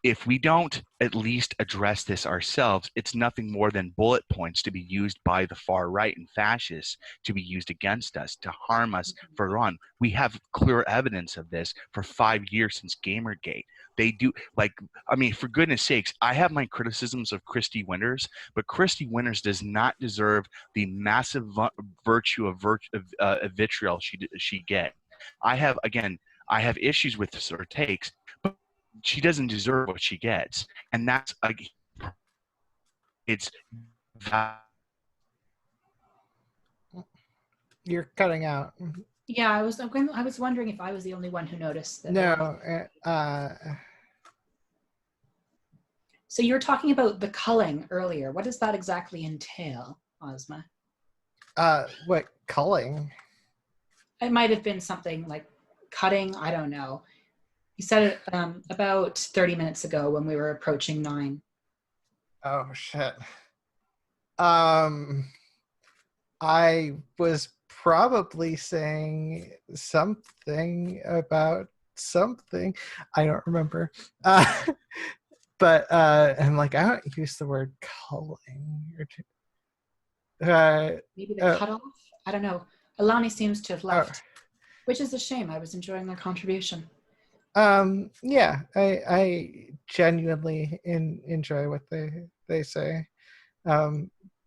if we don't at least address this ourselves, it's nothing more than bullet points to be used by the far right and fascists to be used against us, to harm us further on. We have clear evidence of this for 5 years since Gamergate. They do, like, I mean, for goodness sakes, I have my criticisms of Christy Winters, but Christy Winters does not deserve the massive virtue of vitriol she gets. I have issues with her takes, but she doesn't deserve what she gets, and that's it's that. You're cutting out. Yeah, I was wondering if I was the only one who noticed that. No. So you were talking about the culling earlier. What does that exactly entail, Ozma? What culling? It might have been something like cutting. I don't know. You said it about 30 minutes ago when we were approaching 9. Oh shit. I was probably saying something about something. I don't remember. But I'm like, I don't use the word culling. Maybe the cutoff? I don't know. Alani seems to have left, which is a shame. I was enjoying their contribution. Yeah, I genuinely enjoy what they say.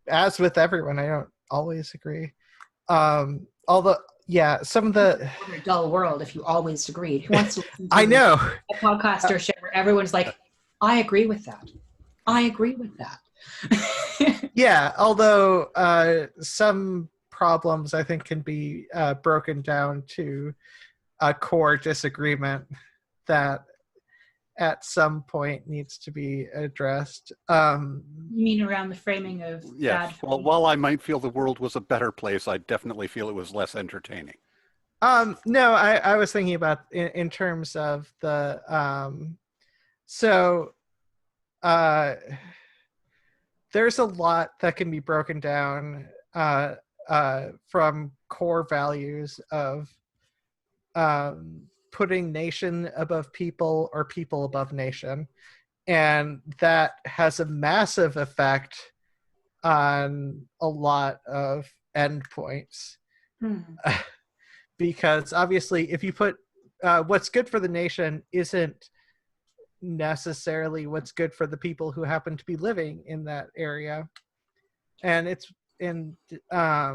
As with everyone, I don't always agree. Although, yeah, some of the a dull world if you always agreed. Who wants to listen to I know a podcast or show where everyone's like, I agree with that. I agree with that. Yeah, although some problems I think can be broken down to a core disagreement that at some point needs to be addressed. You mean around the framing of yes. bad? Well, while I might feel the world was a better place, I definitely feel it was less entertaining. No, I was thinking about in terms of the there's a lot that can be broken down from core values of putting nation above people or people above nation. And that has a massive effect on a lot of endpoints. Because obviously, if you put what's good for the nation isn't necessarily what's good for the people who happen to be living in that area. And it's in I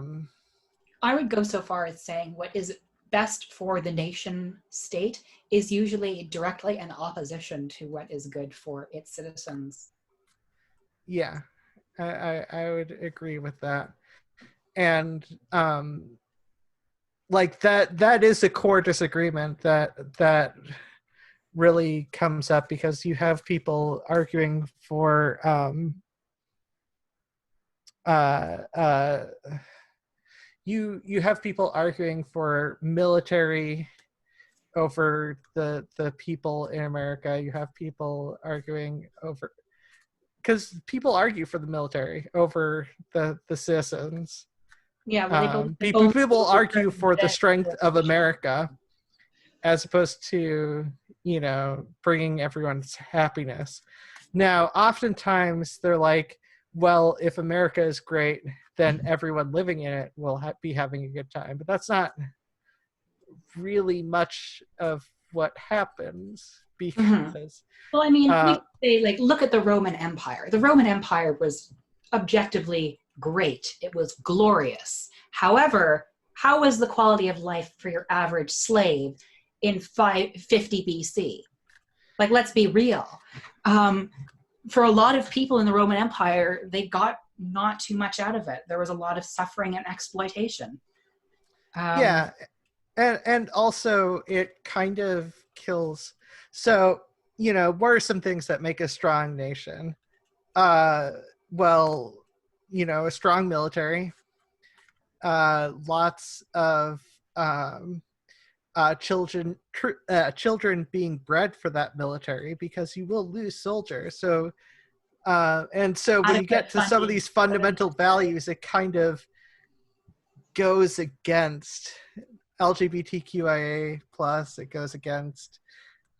would go so far as saying what is best for the nation state is usually directly in opposition to what is good for its citizens. Yeah, I would agree with that. And like that is a core disagreement that really comes up because you have people arguing for you have people arguing for military over the people in America. You have people arguing over, because people argue for the military over the citizens. Yeah, well, people argue for the strength of America as opposed to, you know, bringing everyone's happiness. Now, oftentimes they're like, well, if America is great, then everyone living in it will be having a good time. But that's not really much of what happens because... Well, I mean, we say, like, look at the Roman Empire. The Roman Empire was objectively great. It was glorious. However, how was the quality of life for your average slave in 550 BC? Like, let's be real. For a lot of people in the Roman Empire, they got not too much out of it. There was a lot of suffering and exploitation. Yeah, and also it kind of kills. So, you know, what are some things that make a strong nation? Well, you know, a strong military, lots of children being bred for that military, because you will lose soldiers. So and so when you get to some of these fundamental values, it kind of goes against LGBTQIA+, it goes against,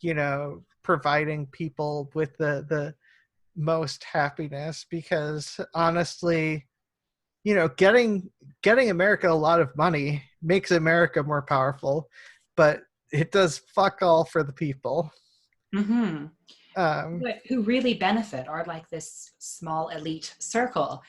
you know, providing people with the most happiness, because honestly, getting America a lot of money makes America more powerful, but it does fuck all for the people. Mm-hmm. But who really benefit are like this small elite circle.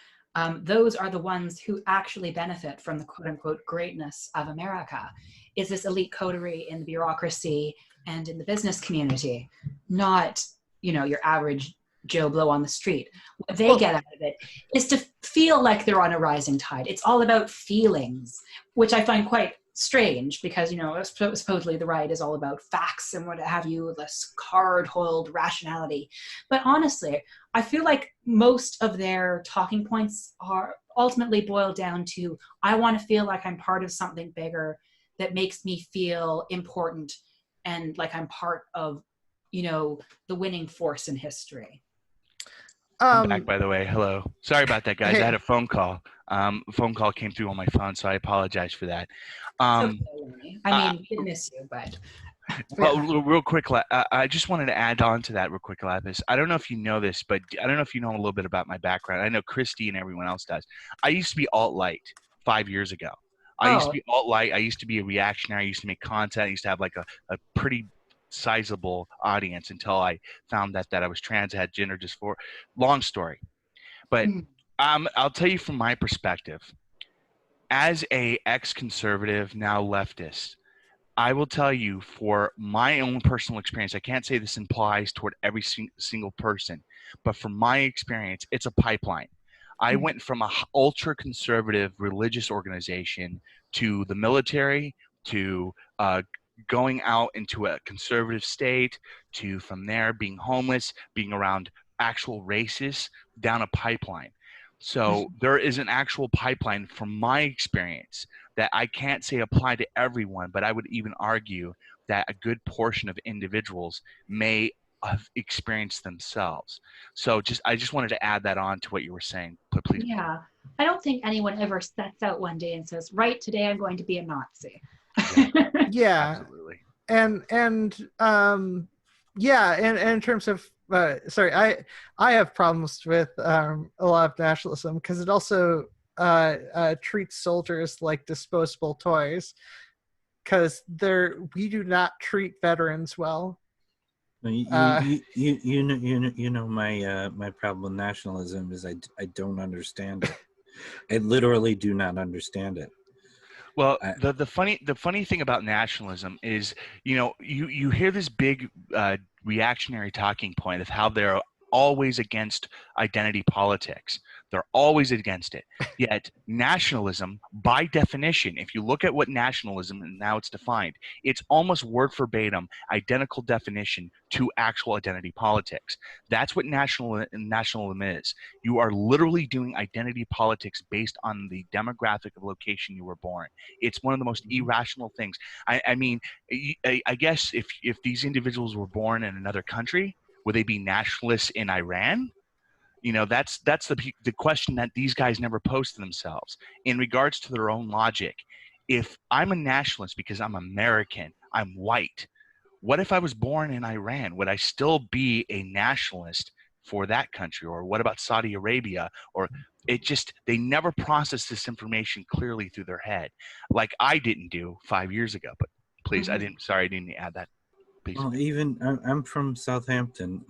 Those are the ones who actually benefit from the quote unquote greatness of America, is this elite coterie in the bureaucracy and in the business community, not, your average Joe Blow on the street. What they get out of it is to feel like they're on a rising tide. It's all about feelings, which I find quite strange because, supposedly the right is all about facts and what have you, this hard-boiled rationality. But honestly, I feel like most of their talking points are ultimately boiled down to, I want to feel like I'm part of something bigger that makes me feel important and like I'm part of, the winning force in history. I'm back, by the way. Hello. Sorry about that, guys. Hey. I had a phone call. A phone call came through on my phone, so I apologize for that. Okay, we did miss you, but... Well, real quick, I just wanted to add on to that real quick, Lapis. I don't know if you know this, but I don't know if you know a little bit about my background. I know Christy and everyone else does. I used to be alt-light 5 years ago. I used to be alt-light. I used to be a reactionary. I used to make content. I used to have like a pretty sizable audience until I found that I was trans, I had gender dysphoria. Long story. But I'll tell you from my perspective. As a ex-conservative, now leftist, I will tell you for my own personal experience, I can't say this implies toward every single person, but from my experience, it's a pipeline. I went from a ultra-conservative religious organization to the military, to going out into a conservative state, to from there being homeless, being around actual racists, down a pipeline. So there is an actual pipeline from my experience that I can't say apply to everyone, but I would even argue that a good portion of individuals may have experienced themselves. So I just wanted to add that on to what you were saying. Please. Yeah. I don't think anyone ever sets out one day and says, right, today I'm going to be a Nazi. Yeah. Absolutely. And in terms of sorry, I have problems with a lot of nationalism because it also treats soldiers like disposable toys, because we do not treat veterans well. You know my problem with nationalism is I don't understand it. I literally do not understand it. Well, the funny thing about nationalism is, you hear this big reactionary talking point of how they're always against identity politics. They're always against it. Yet nationalism, by definition, if you look at what nationalism and now it's defined, it's almost word verbatim, identical definition to actual identity politics. That's what nationalism is. You are literally doing identity politics based on the demographic of location you were born. It's one of the most irrational things. I mean, I guess if these individuals were born in another country, would they be nationalists in Iran? That's the question that these guys never pose to themselves. In regards to their own logic, if I'm a nationalist because I'm American, I'm white, what if I was born in Iran? Would I still be a nationalist for that country? Or what about Saudi Arabia? Or they never process this information clearly through their head, like I didn't do 5 years ago. But please, I didn't add that. Please. Well, even I'm from Southampton,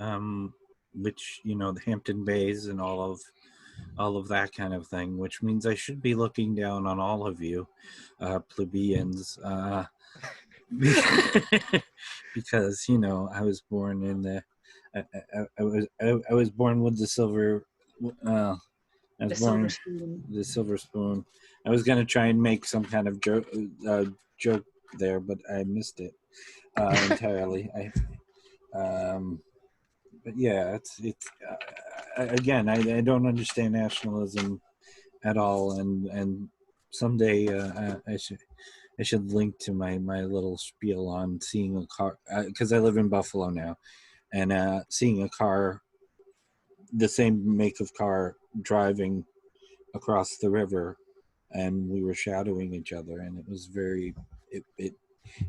which the Hampton Bays and all of that kind of thing, which means I should be looking down on all of you, plebeians, because I was born in the I was born with the silver. The silver spoon. I was gonna try and make some kind of joke there, but I missed it entirely. But yeah, it's again, I don't understand nationalism at all, and someday I should link to my little spiel on seeing a car, because I live in Buffalo now, and seeing a car, the same make of car, driving across the river, and we were shadowing each other, and it was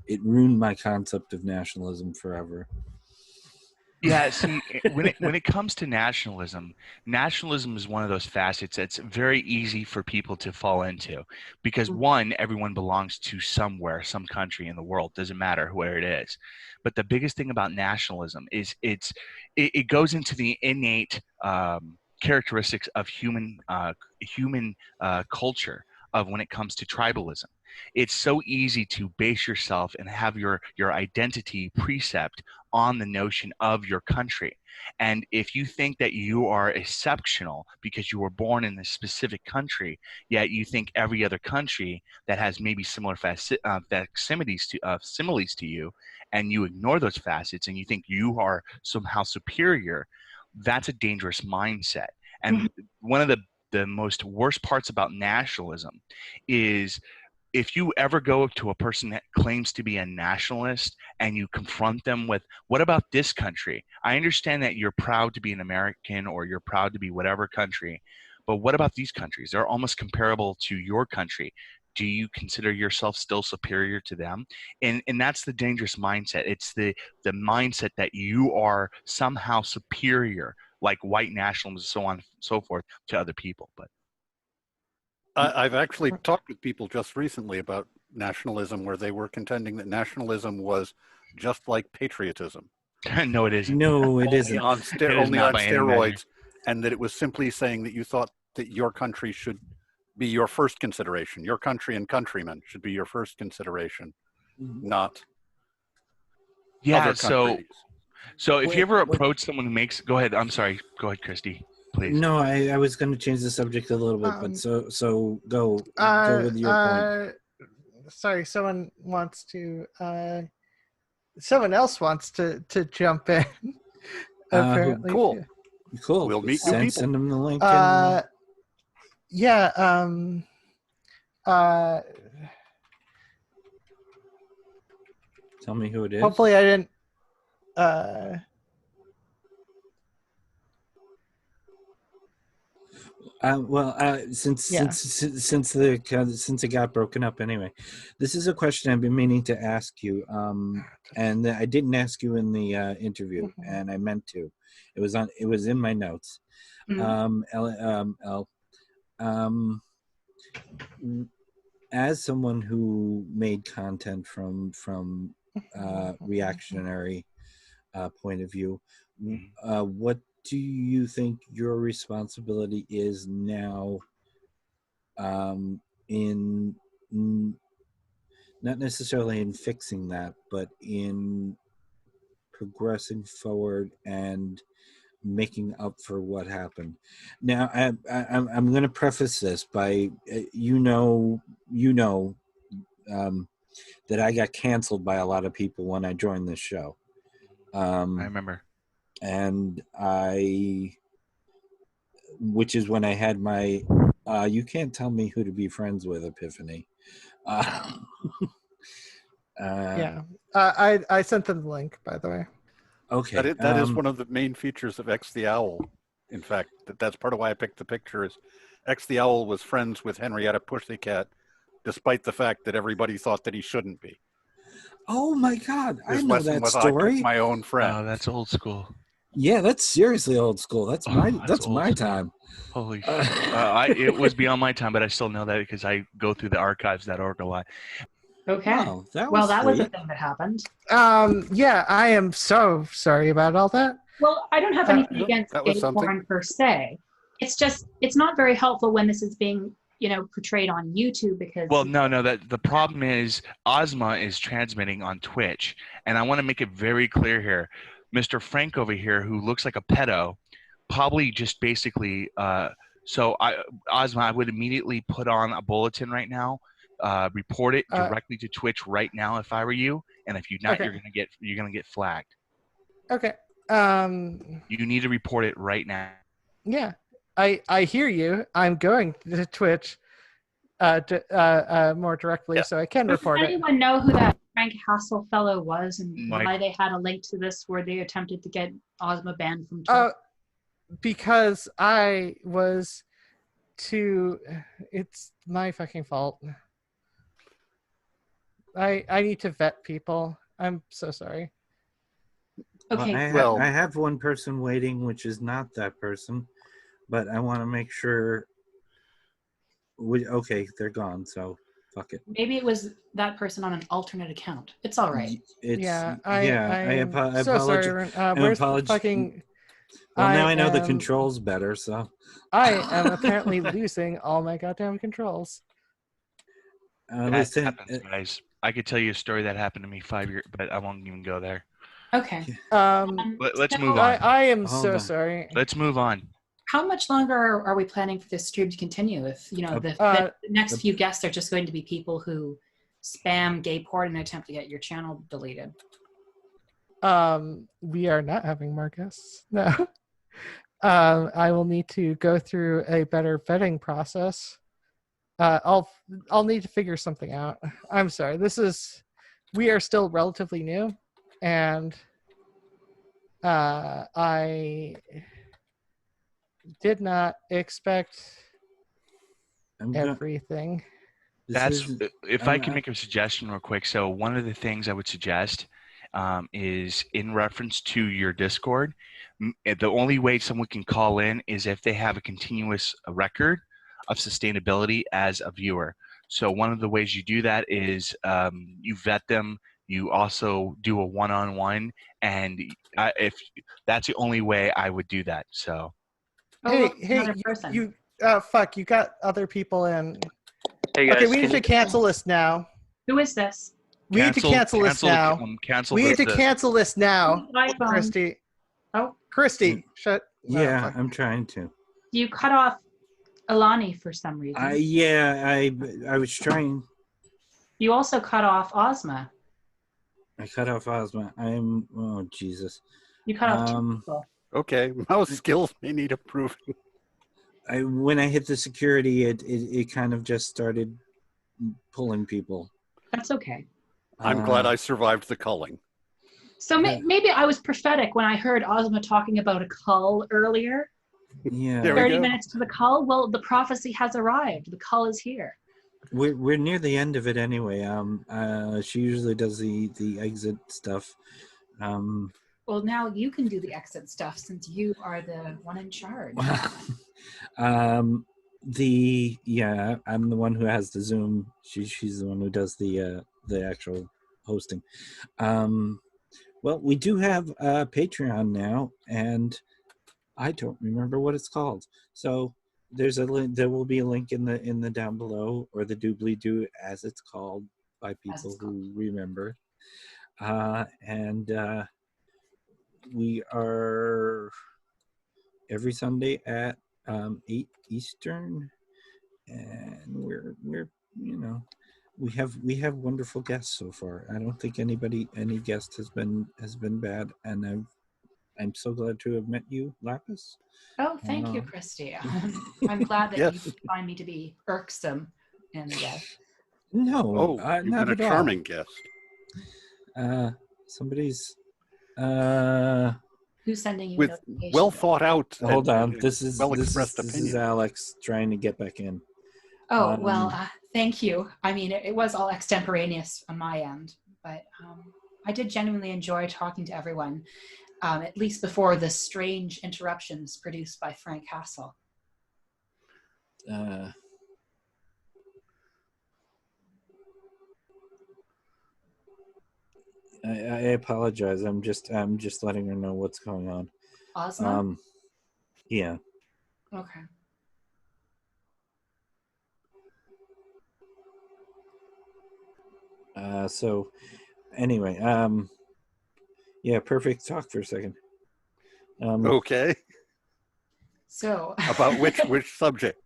it ruined my concept of nationalism forever. Yeah, see, when it comes to nationalism, nationalism is one of those facets that's very easy for people to fall into because one, everyone belongs to somewhere, some country in the world, doesn't matter where it is. But the biggest thing about nationalism is it goes into the innate characteristics of human culture of when it comes to tribalism. It's so easy to base yourself and have your identity precept on the notion of your country. And if you think that you are exceptional because you were born in a specific country, yet you think every other country that has maybe similar similes to you, and you ignore those facets and you think you are somehow superior, that's a dangerous mindset. And one of the most worst parts about nationalism is if you ever go to a person that claims to be a nationalist and you confront them with, what about this country? I understand that you're proud to be an American or you're proud to be whatever country, but what about these countries? They're almost comparable to your country. Do you consider yourself still superior to them? And that's the dangerous mindset. It's the mindset that you are somehow superior, like white nationalism, so on and so forth, to other people. But I've actually talked with people just recently about nationalism where they were contending that nationalism was just like patriotism. no, it isn't. No, it Only isn't. on, It is only not on by any measure. steroids, and that it was simply saying that you thought that your country should be your first consideration. Your country and countrymen should be your first consideration, not Yeah, other countries. so if you ever Wait. approach someone who makes, go ahead. I'm sorry. Go ahead, Christy, please. No, I was going to change the subject a little bit, but so go with your point. Sorry, someone else wants to jump in. Apparently, Cool. Cool. We'll meet new people. Send them the link. Yeah. Tell me who it is. Hopefully, I didn't. Since it got broken up anyway, this is a question I've been meaning to ask you. And I didn't ask you in the interview, and I meant to. It was in my notes. As someone who made content from reactionary point of view, what do you think your responsibility is now in not necessarily in fixing that, but in progressing forward and making up for what happened? Now, I'm going to preface this by that I got canceled by a lot of people when I joined this show. I remember. And which is when I had my you can't tell me who to be friends with epiphany. Yeah. I sent them the link, by the way. Okay. That is one of the main features of X the Owl. In fact, that's part of why I picked the picture. Is X the Owl was friends with Henrietta Pussycat, despite the fact that everybody thought that he shouldn't be. Oh my God, His I know lesson that was, story. I took my own friend. Oh, that's old school. Yeah, that's seriously old school. That's my old time. Holy shit. It was beyond my time, but I still know that because I go through the archives.org a lot. Okay. Wow, that well, was that was a sweet. thing that happened. Yeah, I am so sorry about all that. Well, I don't have anything against that was gay something. porn per se. It's just, it's not very helpful when this is being, portrayed on YouTube because. Well, no, that the problem is Ozma is transmitting on Twitch, and I want to make it very clear here. Mr. Frank over here, who looks like a pedo, probably just basically. Ozma, I would immediately put on a bulletin right now, report it directly to Twitch right now if I were you, and if you're not, Okay. you're gonna get flagged. Okay. You need to report it right now. Yeah, I hear you. I'm going to Twitch more directly, so I can report Does it. anyone know who that Frank Hassel fellow was and why they had a link to this where they attempted to get Ozma banned from Twitch? Because I was too. It's my fucking fault. I need to vet people. I'm so sorry. Okay. Well, I have one person waiting, which is not that person, but I want to make sure. Okay, they're gone, so fuck it. Maybe it was that person on an alternate account. It's all right. I'm so apologize. sorry. Aaron. Where's the fucking? Well, now I know the controls better, so. I am apparently losing all my goddamn controls. That happens, guys. I could tell you a story that happened to me 5 years, but I won't even go there. Okay. Let's move on. I am so sorry. Let's move on. How much longer are we planning for this stream to continue? If the next few guests are just going to be people who spam gay porn in an attempt to get your channel deleted. We are not having more guests. No. I will need to go through a better vetting process. I'll need to figure something out. I'm sorry. We are still relatively new, and I did not expect everything. If I can make a suggestion real quick. So one of the things I would suggest is in reference to your Discord. The only way someone can call in is if they have a continuous record of sustainability as a viewer. So one of the ways you do that is you vet them. You also do a one-on-one, and if that's the only way I would do that. So. Hey, you fuck! You got other people in. Hey guys, okay, we need to cancel this now. Who is this? We need to cancel this now. We need to cancel this now, Christy. Oh, Christy, shut. Yeah, I'm trying to. You cut off Alani for some reason. I was trying. You also cut off Ozma. I cut off Ozma. Oh Jesus. You cut off two people. Okay, mouse skills may need improving. When I hit the security, it kind of just started pulling people. That's okay. I'm glad I survived the culling. So maybe I was prophetic when I heard Ozma talking about a cull earlier. Yeah. 30 minutes to the cull. Well, the prophecy has arrived. The cull is here. We're near the end of it anyway. She usually does the exit stuff. Well, now you can do the exit stuff since you are the one in charge. I'm the one who has the Zoom. She's the one who does the actual hosting. Well, we do have a Patreon now, and I don't remember what it's called. So there's a link. There will be a link in the down below, or the doobly-doo as it's called by people who remember. We are every Sunday at 8 Eastern, and we're we have wonderful guests so far. I don't think any guest has been bad, and I'm so glad to have met you, Lapis. Oh, thank you, Christy. I'm glad that you find me to be irksome and no, you've not been a at charming guest. Somebody's who's sending you with notifications? well thought out. Hold on, this is Alex trying to get back in. Oh, well, thank you. I mean, it was all extemporaneous on my end, but I did genuinely enjoy talking to everyone, at least before the strange interruptions produced by Frank Hassel. I apologize. I'm just letting her know what's going on. Ozma? Yeah. Okay. So anyway, yeah, Perfict, talk for a second. Okay. So about which subject?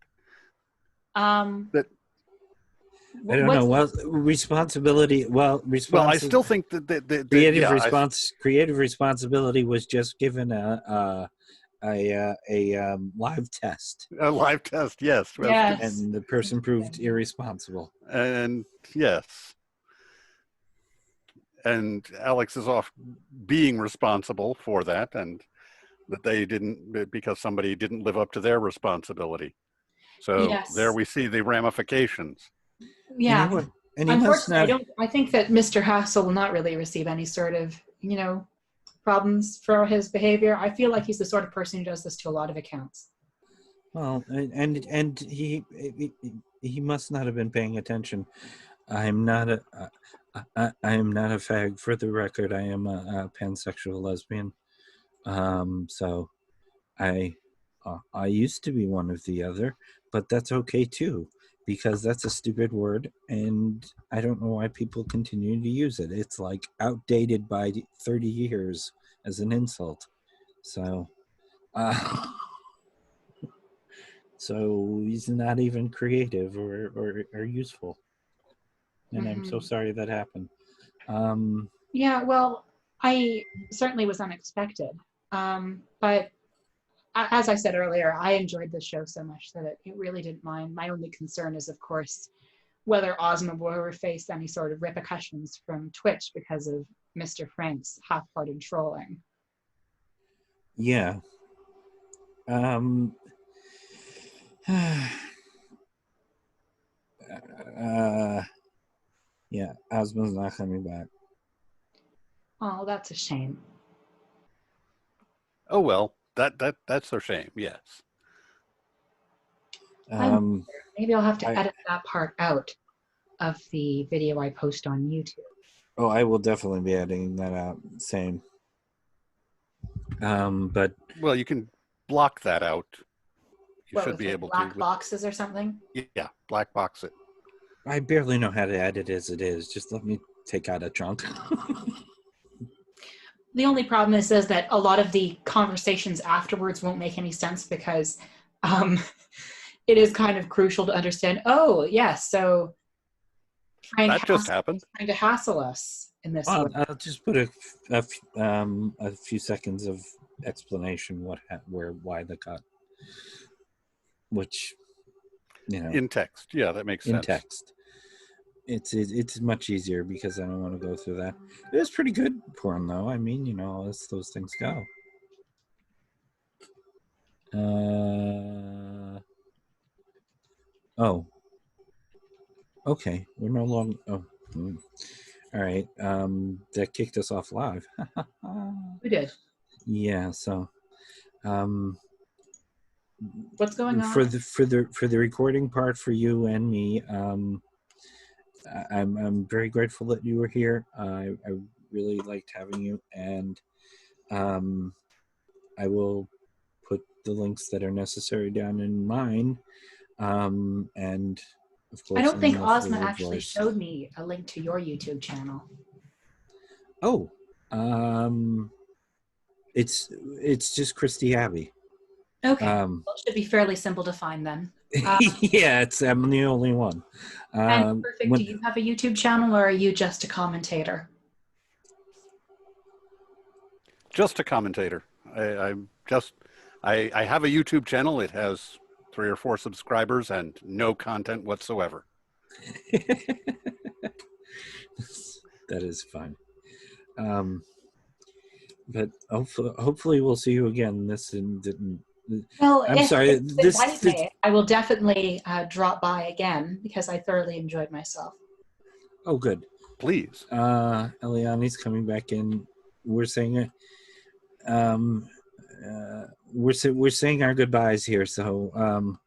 That I don't know. Well, responsibility. Well, I still think that the creative responsibility was just given a live test. A live test, yes. Yes. And the person proved irresponsible. And yes. And Alex is off being responsible for that, and that they didn't, because somebody didn't live up to their responsibility. So there we see the ramifications. Yeah. You know, unfortunately, I think that Mr. Hassel will not really receive any sort of, problems for his behavior. I feel like he's the sort of person who does this to a lot of accounts. Well, and he must not have been paying attention. I'm not a I am not a fag. For the record, I am a pansexual lesbian. So I used to be one of the other, but that's okay too, because that's a stupid word, and I don't know why people continue to use it. It's like outdated by 30 years as an insult. So, so he's not even creative or useful, and I'm so sorry that happened. Yeah, well, I certainly was unexpected, but as I said earlier, I enjoyed the show so much that it really didn't mind. My only concern is, of course, whether Ozma will ever face any sort of repercussions from Twitch because of Mr. Frank's half-hearted trolling. Yeah. Yeah, Ozma's not coming back. Oh, that's a shame. Oh well, that's a shame. Yes. Maybe I'll have to edit that part out of the video I post on YouTube. Oh, I will definitely be editing that out. Same. But well, you can block that out. You what, should be like able black to. boxes or something? Yeah, black box it. I barely know how to edit as it is. Just let me take out a chunk. The only problem is that a lot of the conversations afterwards won't make any sense because it is kind of crucial to understand, oh, yes, so Frank that just happened. Trying to hassle us in this way. I'll just put a few seconds of explanation why the cut, which, you know, in text. Yeah, that makes sense. In text. It's much easier because I don't want to go through that. It was pretty good porn though. I mean, you know, as those things go. Oh. Okay. We're no longer all right. That kicked us off live. We did. Yeah, so what's going on? For the recording part for you and me, I'm very grateful that you were here. I really liked having you, and I will put the links that are necessary down in mine. And of course, I don't think Ozma actually showed me a link to your YouTube channel. Oh, it's just Christy Abbey. Okay, well, it should be fairly simple to find then. Yeah, I'm the only one. And Perfict, do you have a YouTube channel, or are you just a commentator? Just a commentator. I have a YouTube channel. It has 3 or 4 subscribers and no content whatsoever. That is fun. But hopefully we'll see you again. Well, I'm sorry. I will definitely drop by again because I thoroughly enjoyed myself. Oh, good. Please. Eliani's coming back in. We're saying we're saying our goodbyes here. So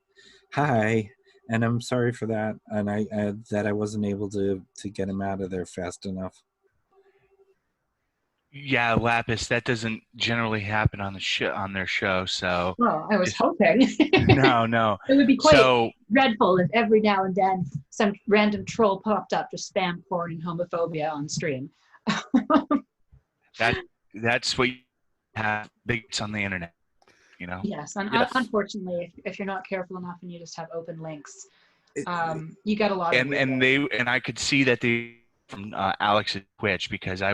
hi, and I'm sorry for that, and I wasn't able to get him out of there fast enough. Yeah, Lapis, that doesn't generally happen on their show. So, well, I was hoping. No. It would be quite dreadful if every now and then some random troll popped up to spam porn and homophobia on stream. That's what you have bigots on the internet, you know. Yes, and unfortunately, if you're not careful enough and you just have open links, you get a lot of. And I could see that from Alex's Twitch, because I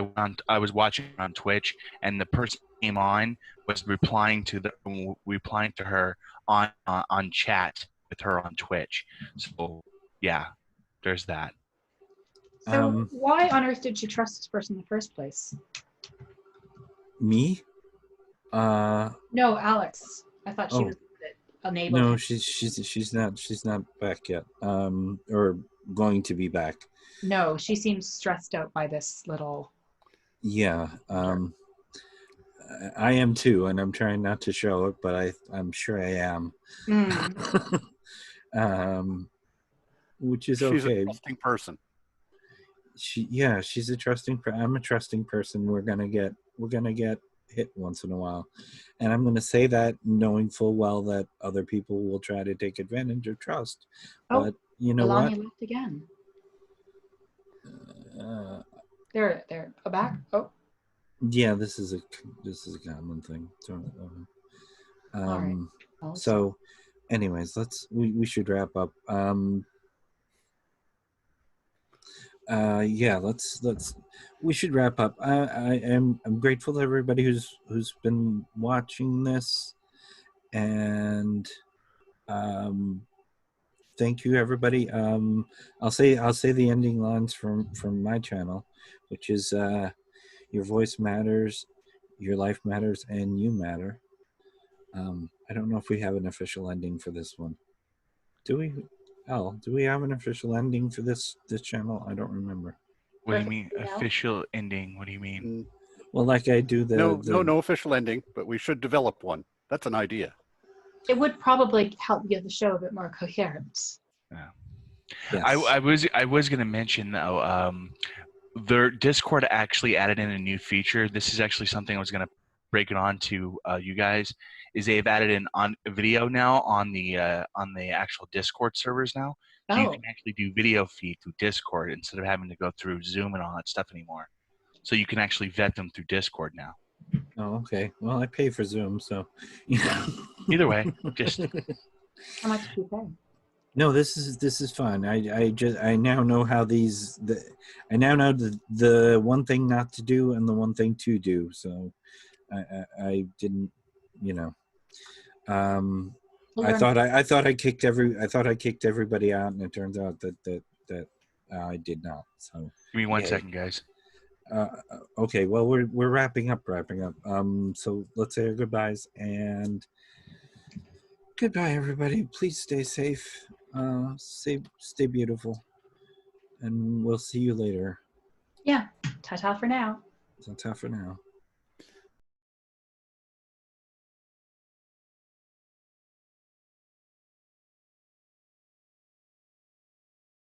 was watching on Twitch, and the person who came on was replying to her on chat with her on Twitch. So yeah, there's that. So why on earth did you trust this person in the first place? Me? No, Alex. I thought she was unable. No, she's not back yet. Or going to be back. No, she seems stressed out by this little. Yeah. I am too, and I'm trying not to show it, but I'm sure I am. Which is She's okay. a trusting person. She's a trusting. I'm a trusting person. We're gonna get hit once in a while, and I'm gonna say that knowing full well that other people will try to take advantage of trust. Oh, but you know Alani what? left again. Uh, They're back. Oh, yeah, this is a common thing. So, all right. Oh, so anyways, we should wrap up. We should wrap up. I'm grateful to everybody who's been watching this, and thank you everybody. I'll say the ending lines from my channel, which is your voice matters, your life matters, and you matter. I don't know if we have an official ending for this one. Do we? Al, do we have an official ending for this channel? I don't remember. What do you mean official ending? What do you mean? Well, like I do No official ending, but we should develop one. That's an idea. It would probably help give the show a bit more coherence. Yeah. Yes. I was going to mention though, their Discord actually added in a new feature. This is actually something I was going to break it on to you guys. Is they've added in on video now on the actual Discord servers now. So you can actually do video feed through Discord instead of having to go through Zoom and all that stuff anymore. So you can actually vet them through Discord now. Oh, okay. Well, I pay for Zoom, so either way, just how much do you pay? No, this is fun. I now know how I now know the one thing not to do and the one thing to do. So I didn't, you know. I thought I kicked everybody out, and it turns out that I did not. So give me 1 second, guys. Okay, well we're wrapping up. So let's say our goodbyes, and goodbye everybody. Please stay safe. Stay beautiful, and we'll see you later. Yeah. Ta-ta for now. Ta-ta for now.